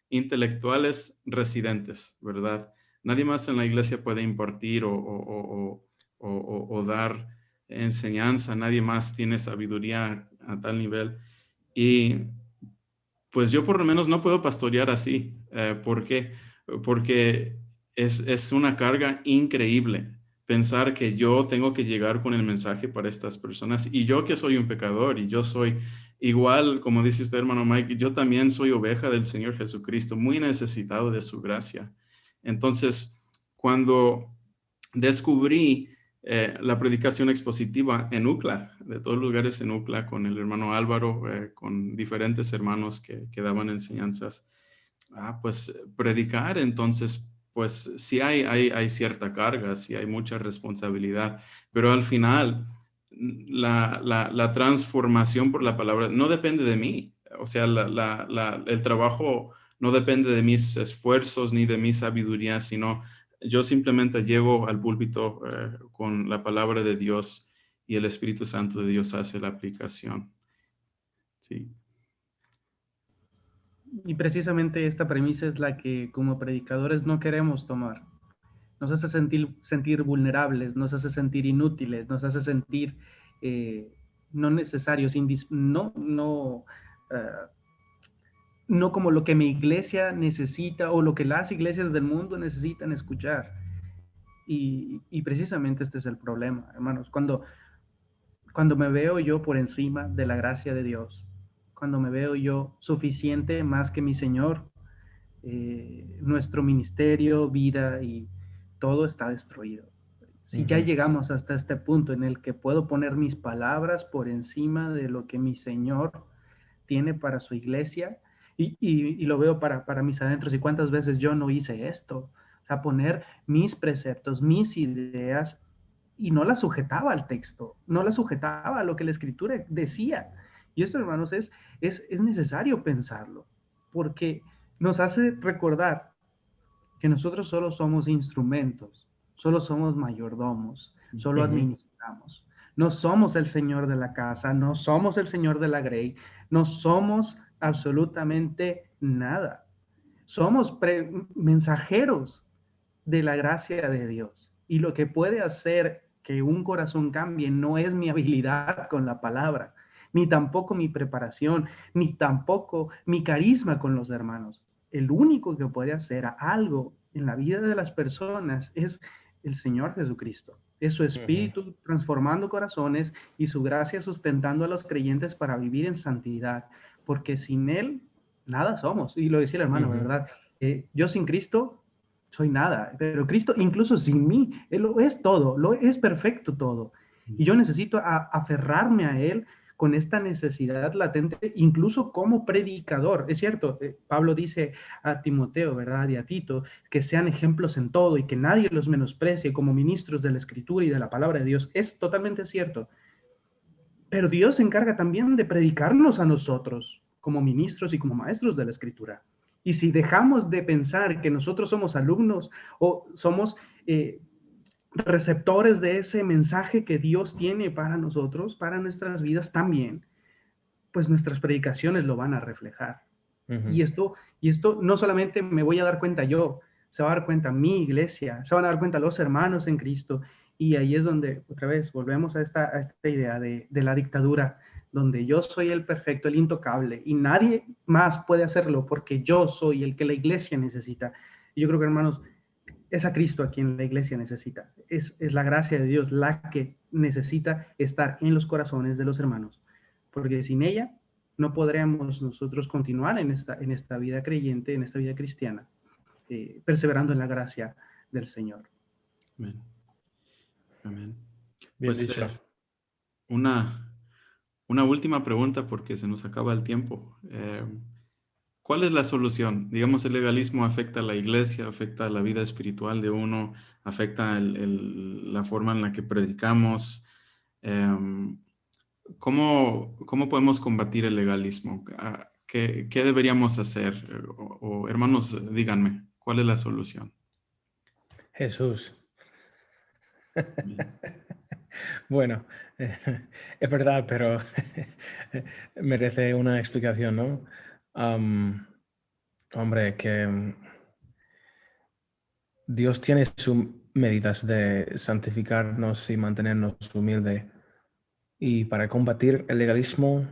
intelectuales residentes, ¿verdad? Nadie más en la iglesia puede impartir o dar enseñanza, nadie más tiene sabiduría a tal nivel. Y pues yo por lo menos no puedo pastorear así. ¿Por qué? Porque es una carga increíble pensar que yo tengo que llegar con el mensaje para estas personas y yo que soy un pecador y yo soy igual, como dice usted, hermano Mike, yo también soy oveja del Señor Jesucristo, muy necesitado de su gracia. Entonces, cuando descubrí la predicación expositiva en UCLA, de todos los lugares en UCLA, con el hermano Álvaro, con diferentes hermanos que daban enseñanzas. Pues predicar, entonces, pues sí hay cierta carga, sí hay mucha responsabilidad, pero al final la transformación por la palabra no depende de mí. O sea, el trabajo no depende de mis esfuerzos ni de mi sabiduría, sino yo simplemente llego al púlpito con la palabra de Dios y el Espíritu Santo de Dios hace la aplicación. Sí. Y precisamente esta premisa es la que como predicadores no queremos tomar. Nos hace sentir vulnerables, nos hace sentir inútiles, nos hace sentir no necesarios, no como lo que mi iglesia necesita o lo que las iglesias del mundo necesitan escuchar. Y precisamente este es el problema, hermanos. Cuando me veo yo por encima de la gracia de Dios, cuando me veo yo suficiente más que mi Señor, nuestro ministerio, vida y todo está destruido. Si ya llegamos hasta este punto en el que puedo poner mis palabras por encima de lo que mi Señor tiene para su iglesia, y lo veo para mis adentros, y cuántas veces yo no hice esto, o sea, poner mis preceptos, mis ideas, y no las sujetaba al texto, no las sujetaba a lo que la Escritura decía. Y esto, hermanos, es necesario pensarlo, porque nos hace recordar que nosotros solo somos instrumentos, solo somos mayordomos, solo administramos. No somos el señor de la casa, no somos el señor de la grey, no somos absolutamente nada. Somos mensajeros de la gracia de Dios. Y lo que puede hacer que un corazón cambie no es mi habilidad con la palabra, ni tampoco mi preparación, ni tampoco mi carisma con los hermanos. El único que puede hacer algo en la vida de las personas es el Señor Jesucristo. Es su Espíritu transformando corazones y su gracia sustentando a los creyentes para vivir en santidad, porque sin Él nada somos. Y lo decía el hermano, ¿verdad? Yo sin Cristo soy nada, pero Cristo incluso sin mí, Él lo es todo, lo es perfecto todo. Y yo necesito aferrarme a Él con esta necesidad latente, incluso como predicador. Es cierto, Pablo dice a Timoteo, ¿verdad? Y a Tito, que sean ejemplos en todo y que nadie los menosprecie como ministros de la Escritura y de la palabra de Dios. Es totalmente cierto. Pero Dios se encarga también de predicarnos a nosotros como ministros y como maestros de la Escritura. Y si dejamos de pensar que nosotros somos alumnos o somos receptores de ese mensaje que Dios tiene para nosotros, para nuestras vidas también, pues nuestras predicaciones lo van a reflejar. Y esto no solamente me voy a dar cuenta yo, se va a dar cuenta mi iglesia, se van a dar cuenta los hermanos en Cristo. Y ahí es donde, otra vez, volvemos a esta idea de la dictadura, donde yo soy el perfecto, el intocable, y nadie más puede hacerlo porque yo soy el que la iglesia necesita. Y yo creo que, hermanos, es a Cristo a quien la iglesia necesita. Es la gracia de Dios la que necesita estar en los corazones de los hermanos, porque sin ella no podremos nosotros continuar en esta vida creyente, en esta vida cristiana, perseverando en la gracia del Señor. Amén. Amén. Bien Pues dicho. una última pregunta porque se nos acaba el tiempo. ¿Cuál es la solución? Digamos, el legalismo afecta a la iglesia, afecta a la vida espiritual de uno, afecta la forma en la que predicamos. ¿Cómo podemos combatir el legalismo? ¿Qué deberíamos hacer? Hermanos, díganme, ¿cuál es la solución? Jesús. Bien. Bueno, es verdad, pero merece una explicación, ¿no? Hombre, que Dios tiene sus medidas de santificarnos y mantenernos humildes. Y para combatir el legalismo,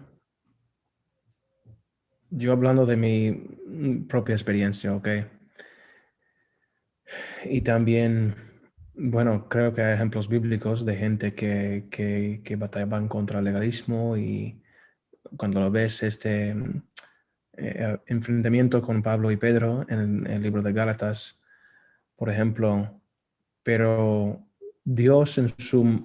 yo hablando de mi propia experiencia, ¿ok? Y también, bueno, creo que hay ejemplos bíblicos de gente que batallaban contra el legalismo y cuando lo ves, enfrentamiento con Pablo y Pedro en el libro de Gálatas, por ejemplo, pero Dios en su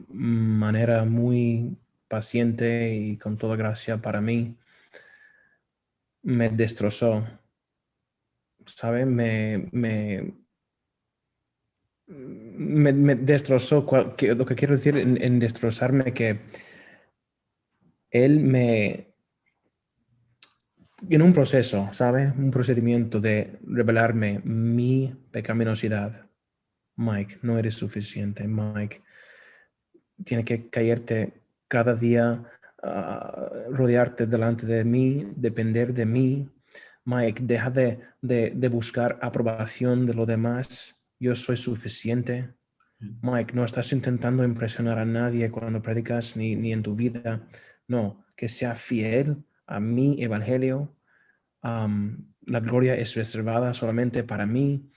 manera muy paciente y con toda gracia para mí, me destrozó, ¿sabe? Me destrozó, lo que quiero decir en destrozarme, que él en un proceso, ¿sabe? Un procedimiento de revelarme mi pecaminosidad. Mike, no eres suficiente. Mike, tiene que caerte cada día, rodearte delante de mí, depender de mí. Mike, deja de buscar aprobación de los demás. Yo soy suficiente. Mike, no estás intentando impresionar a nadie cuando predicas ni en tu vida. No, que sea fiel a mi evangelio. La gloria es reservada solamente para mí.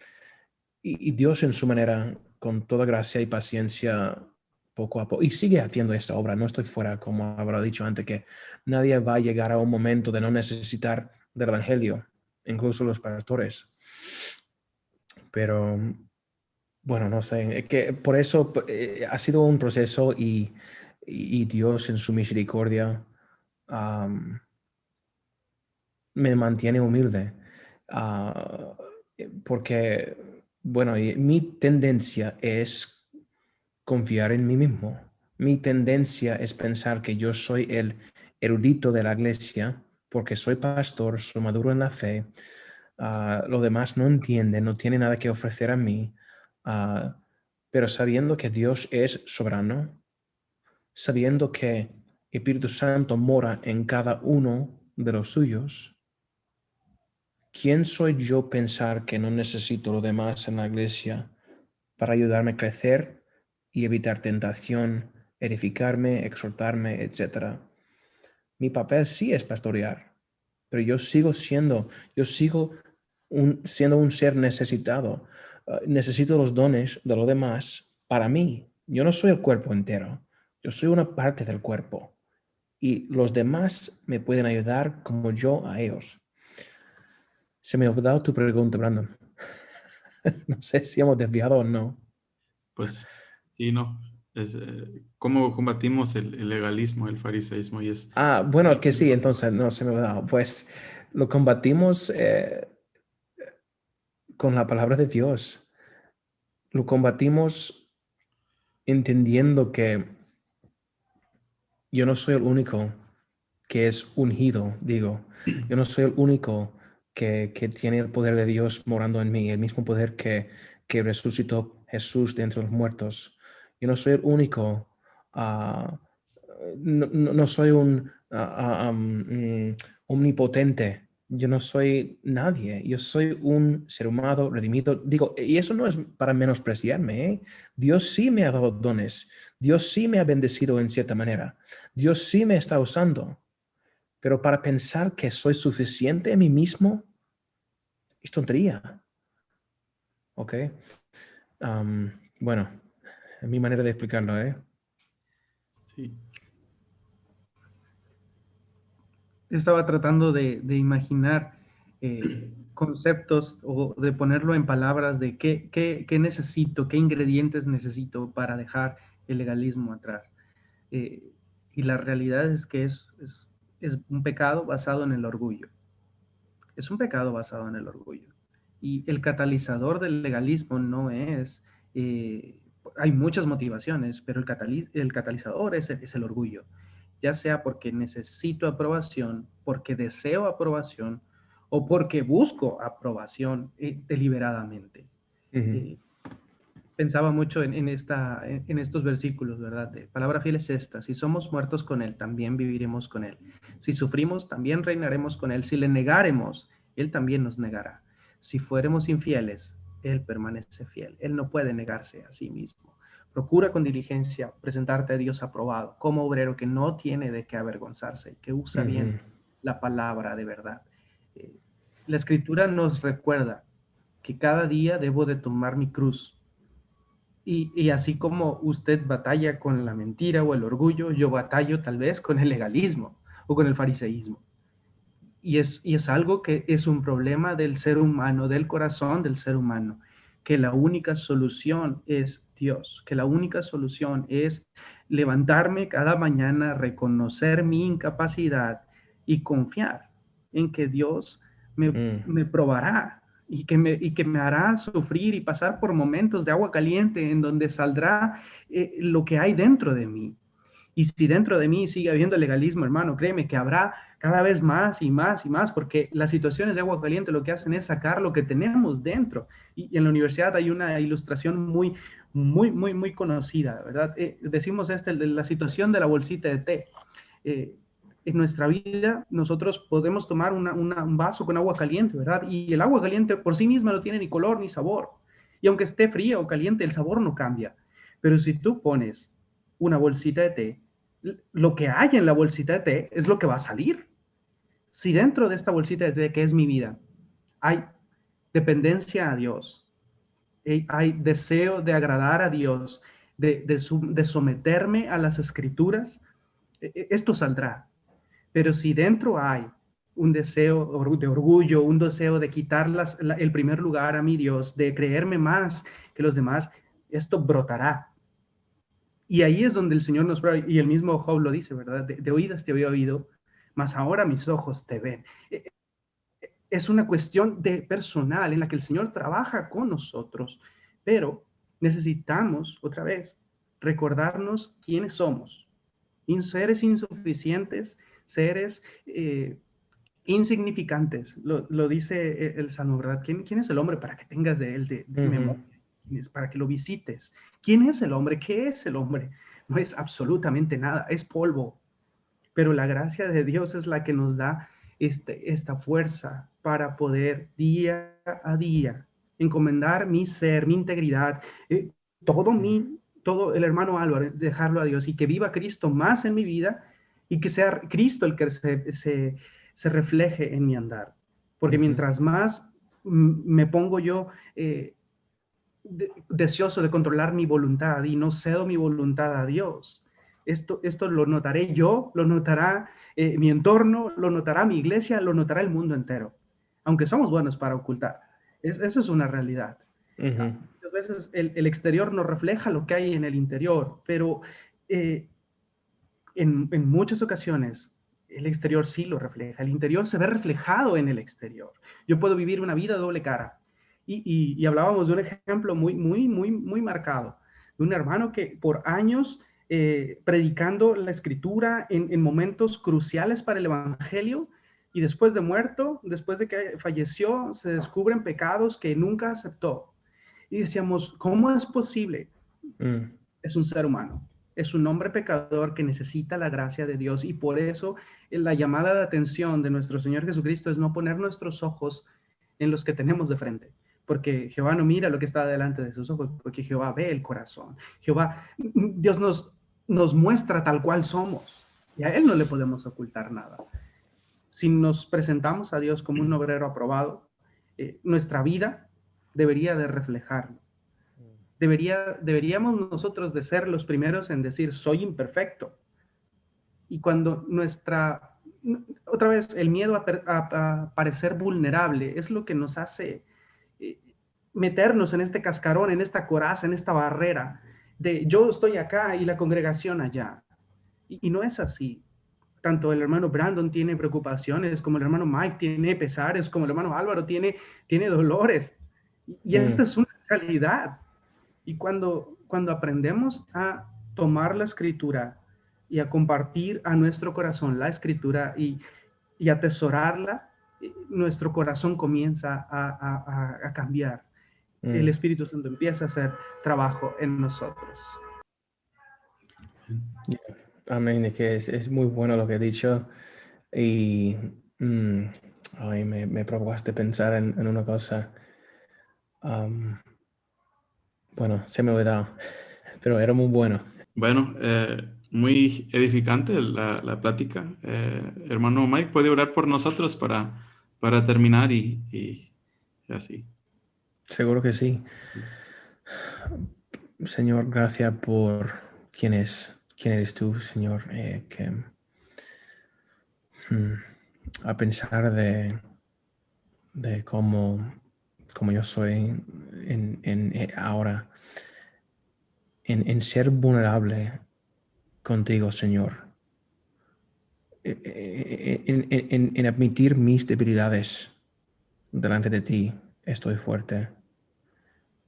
Y Dios en su manera con toda gracia y paciencia poco a poco. Y sigue haciendo esta obra. No estoy fuera, como habrá dicho antes, que nadie va a llegar a un momento de no necesitar del Evangelio, incluso los pastores. Pero bueno, no sé, es que por eso ha sido un proceso y Dios en su misericordia me mantiene humilde. Ah, porque, bueno, mi tendencia es confiar en mí mismo. Mi tendencia es pensar que yo soy el erudito de la iglesia porque soy pastor, soy maduro en la fe. Lo demás no entiende, no tiene nada que ofrecer a mí. Ah, pero sabiendo que Dios es soberano, sabiendo que Espíritu Santo mora en cada uno de los suyos, ¿quién soy yo pensar que no necesito lo demás en la iglesia para ayudarme a crecer y evitar tentación, edificarme, exhortarme, etcétera? Mi papel sí es pastorear, pero yo sigo siendo un ser necesitado. Necesito los dones de los demás para mí. Yo no soy el cuerpo entero, yo soy una parte del cuerpo y los demás me pueden ayudar como yo a ellos. Se me ha olvidado tu pregunta, Brandon. No sé si hemos desviado o no. Pues sí, no. ¿Cómo combatimos el legalismo, el fariseísmo? Y es Bueno, que sí, entonces no se me ha olvidado. Pues lo combatimos con la palabra de Dios. Lo combatimos entendiendo que yo no soy el único que es ungido, digo. Yo no soy el único que tiene el poder de Dios morando en mí, el mismo poder que resucitó Jesús de entre los muertos. Yo no soy el único, ah, no soy un omnipotente. Yo no soy nadie. Yo soy un ser humano redimido. Digo, y eso no es para menospreciarme, ¿eh? Dios sí me ha dado dones. Dios sí me ha bendecido en cierta manera. Dios sí me está usando. Pero para pensar que soy suficiente en mí mismo, es tontería. ¿Ok? Bueno, es mi manera de explicarlo, ¿eh? sí. Estaba tratando de imaginar conceptos o de ponerlo en palabras de qué necesito, qué ingredientes necesito para dejar el legalismo atrás. Eh, y la realidad es que es un pecado basado en el orgullo. Es un pecado basado en el orgullo. Y el catalizador del legalismo no es, hay muchas motivaciones, pero el catalizador es el orgullo, ya sea porque necesito aprobación, porque deseo aprobación o porque busco aprobación deliberadamente. Ujú. Eh, Pensaba mucho en estos versículos, ¿verdad? De palabra fiel es esta: si somos muertos con Él, también viviremos con Él. Si sufrimos, también reinaremos con Él. Si le negaremos, Él también nos negará. Si fuéramos infieles, Él permanece fiel. Él no puede negarse a sí mismo. Procura con diligencia presentarte a Dios aprobado, como obrero que no tiene de qué avergonzarse, que usa bien Ujú. la palabra de verdad. Eh, la Escritura nos recuerda que cada día debo de tomar mi cruz. Y así como usted batalla con la mentira o el orgullo, yo batallo tal vez con el legalismo o con el fariseísmo. Y es algo que es un problema del ser humano, del corazón del ser humano, que la única solución es Dios, que la única solución es levantarme cada mañana, reconocer mi incapacidad y confiar en que Dios Mm. me probará y que me hará sufrir y pasar por momentos de agua caliente en donde saldrá lo que hay dentro de mí. Y si dentro de mí sigue habiendo legalismo, hermano, créeme que habrá cada vez más y más y más, porque las situaciones de agua caliente lo que hacen es sacar lo que tenemos dentro. Y en la universidad hay una ilustración muy conocida, ¿verdad? Decimos la situación de la bolsita de té. Eh, en nuestra vida nosotros podemos tomar un vaso con agua caliente, ¿verdad? Y el agua caliente por sí misma no tiene ni color ni sabor. Y aunque esté fría o caliente, el sabor no cambia. Pero si tú pones una bolsita de té, lo que hay en la bolsita de té es lo que va a salir. Si dentro de esta bolsita de té, que es mi vida, hay dependencia a Dios, hay deseo de agradar a Dios, de someterme a las escrituras, esto saldrá. Pero si dentro hay un deseo de orgullo, un deseo de quitar el primer lugar a mi Dios, de creerme más que los demás, esto brotará. Y ahí es donde el Señor nos prueba, y el mismo Job lo dice, ¿verdad? De oídas te había oído, mas ahora mis ojos te ven. Es una cuestión de personal en la que el Señor trabaja con nosotros, pero necesitamos, otra vez, recordarnos quiénes somos. Seres insuficientes, seres insignificantes. Lo dice el Salmo, ¿verdad? ¿Quién es el hombre para que tengas de él de memoria? Para que lo visites. ¿Quién es el hombre? ¿Qué es el hombre? No es absolutamente nada, es polvo. Pero la gracia de Dios es la que nos da esta fuerza para poder día a día encomendar mi ser, mi integridad, todo el hermano Álvaro, dejarlo a Dios y que viva Cristo más en mi vida y que sea Cristo el que se refleje en mi andar. Porque mientras más me pongo yo deseoso de controlar mi voluntad y no cedo mi voluntad a Dios, esto lo notaré yo, lo notará mi entorno, lo notará mi iglesia, lo notará el mundo entero. Aunque somos buenos para ocultar. Eso es una realidad. Muchas veces el exterior no refleja lo que hay en el interior, pero en muchas ocasiones el exterior sí lo refleja. El interior se ve reflejado en el exterior. Yo puedo vivir una vida doble cara. Y hablábamos de un ejemplo muy marcado, de un hermano que por años predicando la escritura en momentos cruciales para el evangelio, y después de muerto, después de que falleció, se descubren pecados que nunca aceptó. Y decíamos, ¿cómo es posible? Es un ser humano, es un hombre pecador que necesita la gracia de Dios, y por eso la llamada de atención de nuestro Señor Jesucristo es no poner nuestros ojos en los que tenemos de frente, porque Jehová no mira lo que está delante de sus ojos, porque Jehová ve el corazón. Dios nos muestra tal cual somos, y a Él no le podemos ocultar nada. Si nos presentamos a Dios como un obrero aprobado, nuestra vida debería de reflejarlo. Deberíamos nosotros de ser los primeros en decir, soy imperfecto. Y cuando otra vez, el miedo a parecer vulnerable es lo que nos hace meternos en este cascarón, en esta coraza, en esta barrera de yo estoy acá y la congregación allá. Y no es así. Tanto el hermano Brandon tiene preocupaciones, como el hermano Mike tiene pesares, como el hermano Álvaro tiene dolores. Y esta es una realidad. Y cuando aprendemos a tomar la escritura y a compartir a nuestro corazón la escritura y atesorarla, nuestro corazón comienza a cambiar. El Espíritu Santo empieza a hacer trabajo en nosotros. Amén, es que es muy bueno lo que he dicho, y me provocaste pensar en una cosa. Bueno, se me ha olvidado, pero era muy bueno. Bueno, muy edificante la plática. Hermano Mike, ¿puede orar por nosotros para terminar y así? Seguro que sí. Señor, gracias por quién eres tú, Señor, que a pensar de cómo yo soy ahora, en ser vulnerable contigo, Señor, en admitir mis debilidades delante de ti, estoy fuerte.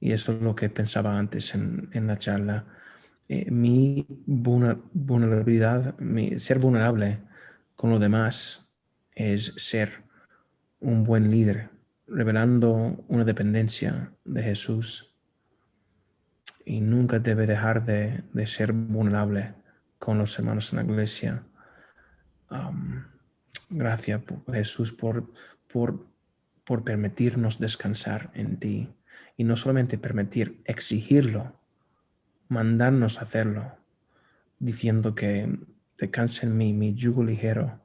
Y eso es lo que pensaba antes en la charla. Mi vulnerabilidad, ser vulnerable con los demás, es ser un buen líder, revelando una dependencia de Jesús. Y nunca debe dejar de ser vulnerable con los hermanos en la iglesia. Gracias, Jesús, por permitirnos descansar en ti. Y no solamente permitir, exigirlo, mandarnos a hacerlo, diciendo que descanse en mí, mi yugo ligero.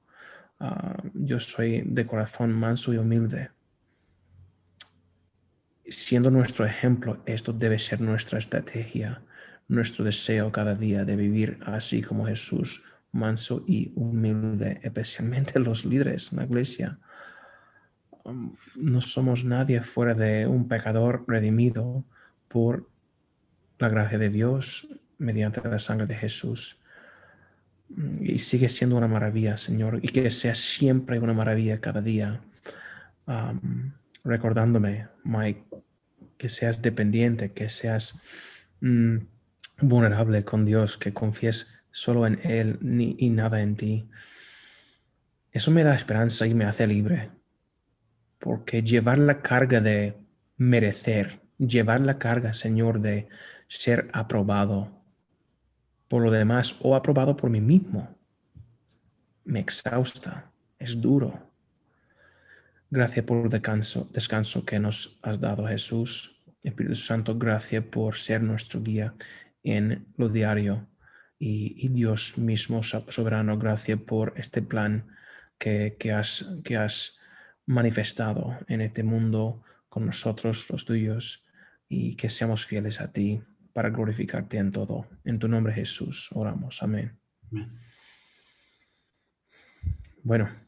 Yo soy de corazón manso y humilde. siendo nuestro ejemplo, esto debe ser nuestra estrategia, nuestro deseo cada día de vivir así como Jesús, manso y humilde, especialmente los líderes en la iglesia. No somos nadie fuera de un pecador redimido por la gracia de Dios mediante la sangre de Jesús. Y sigue siendo una maravilla, Señor, y que sea siempre una maravilla cada día. Recordándome, Mike, que seas dependiente, que seas vulnerable con Dios, que confíes solo en Él y nada en ti. Eso me da esperanza y me hace libre, porque llevar la carga de merecer, llevar la carga, Señor, de ser aprobado por lo demás o aprobado por mí mismo, me exhausta, es duro. Gracias por el descanso que nos has dado, Jesús. Espíritu Santo, gracias por ser nuestro guía en lo diario. Y Dios mismo, soberano, gracias por este plan que has manifestado en este mundo con nosotros, los tuyos, y que seamos fieles a ti para glorificarte en todo. En tu nombre, Jesús, oramos. Amén. Amén. Bueno.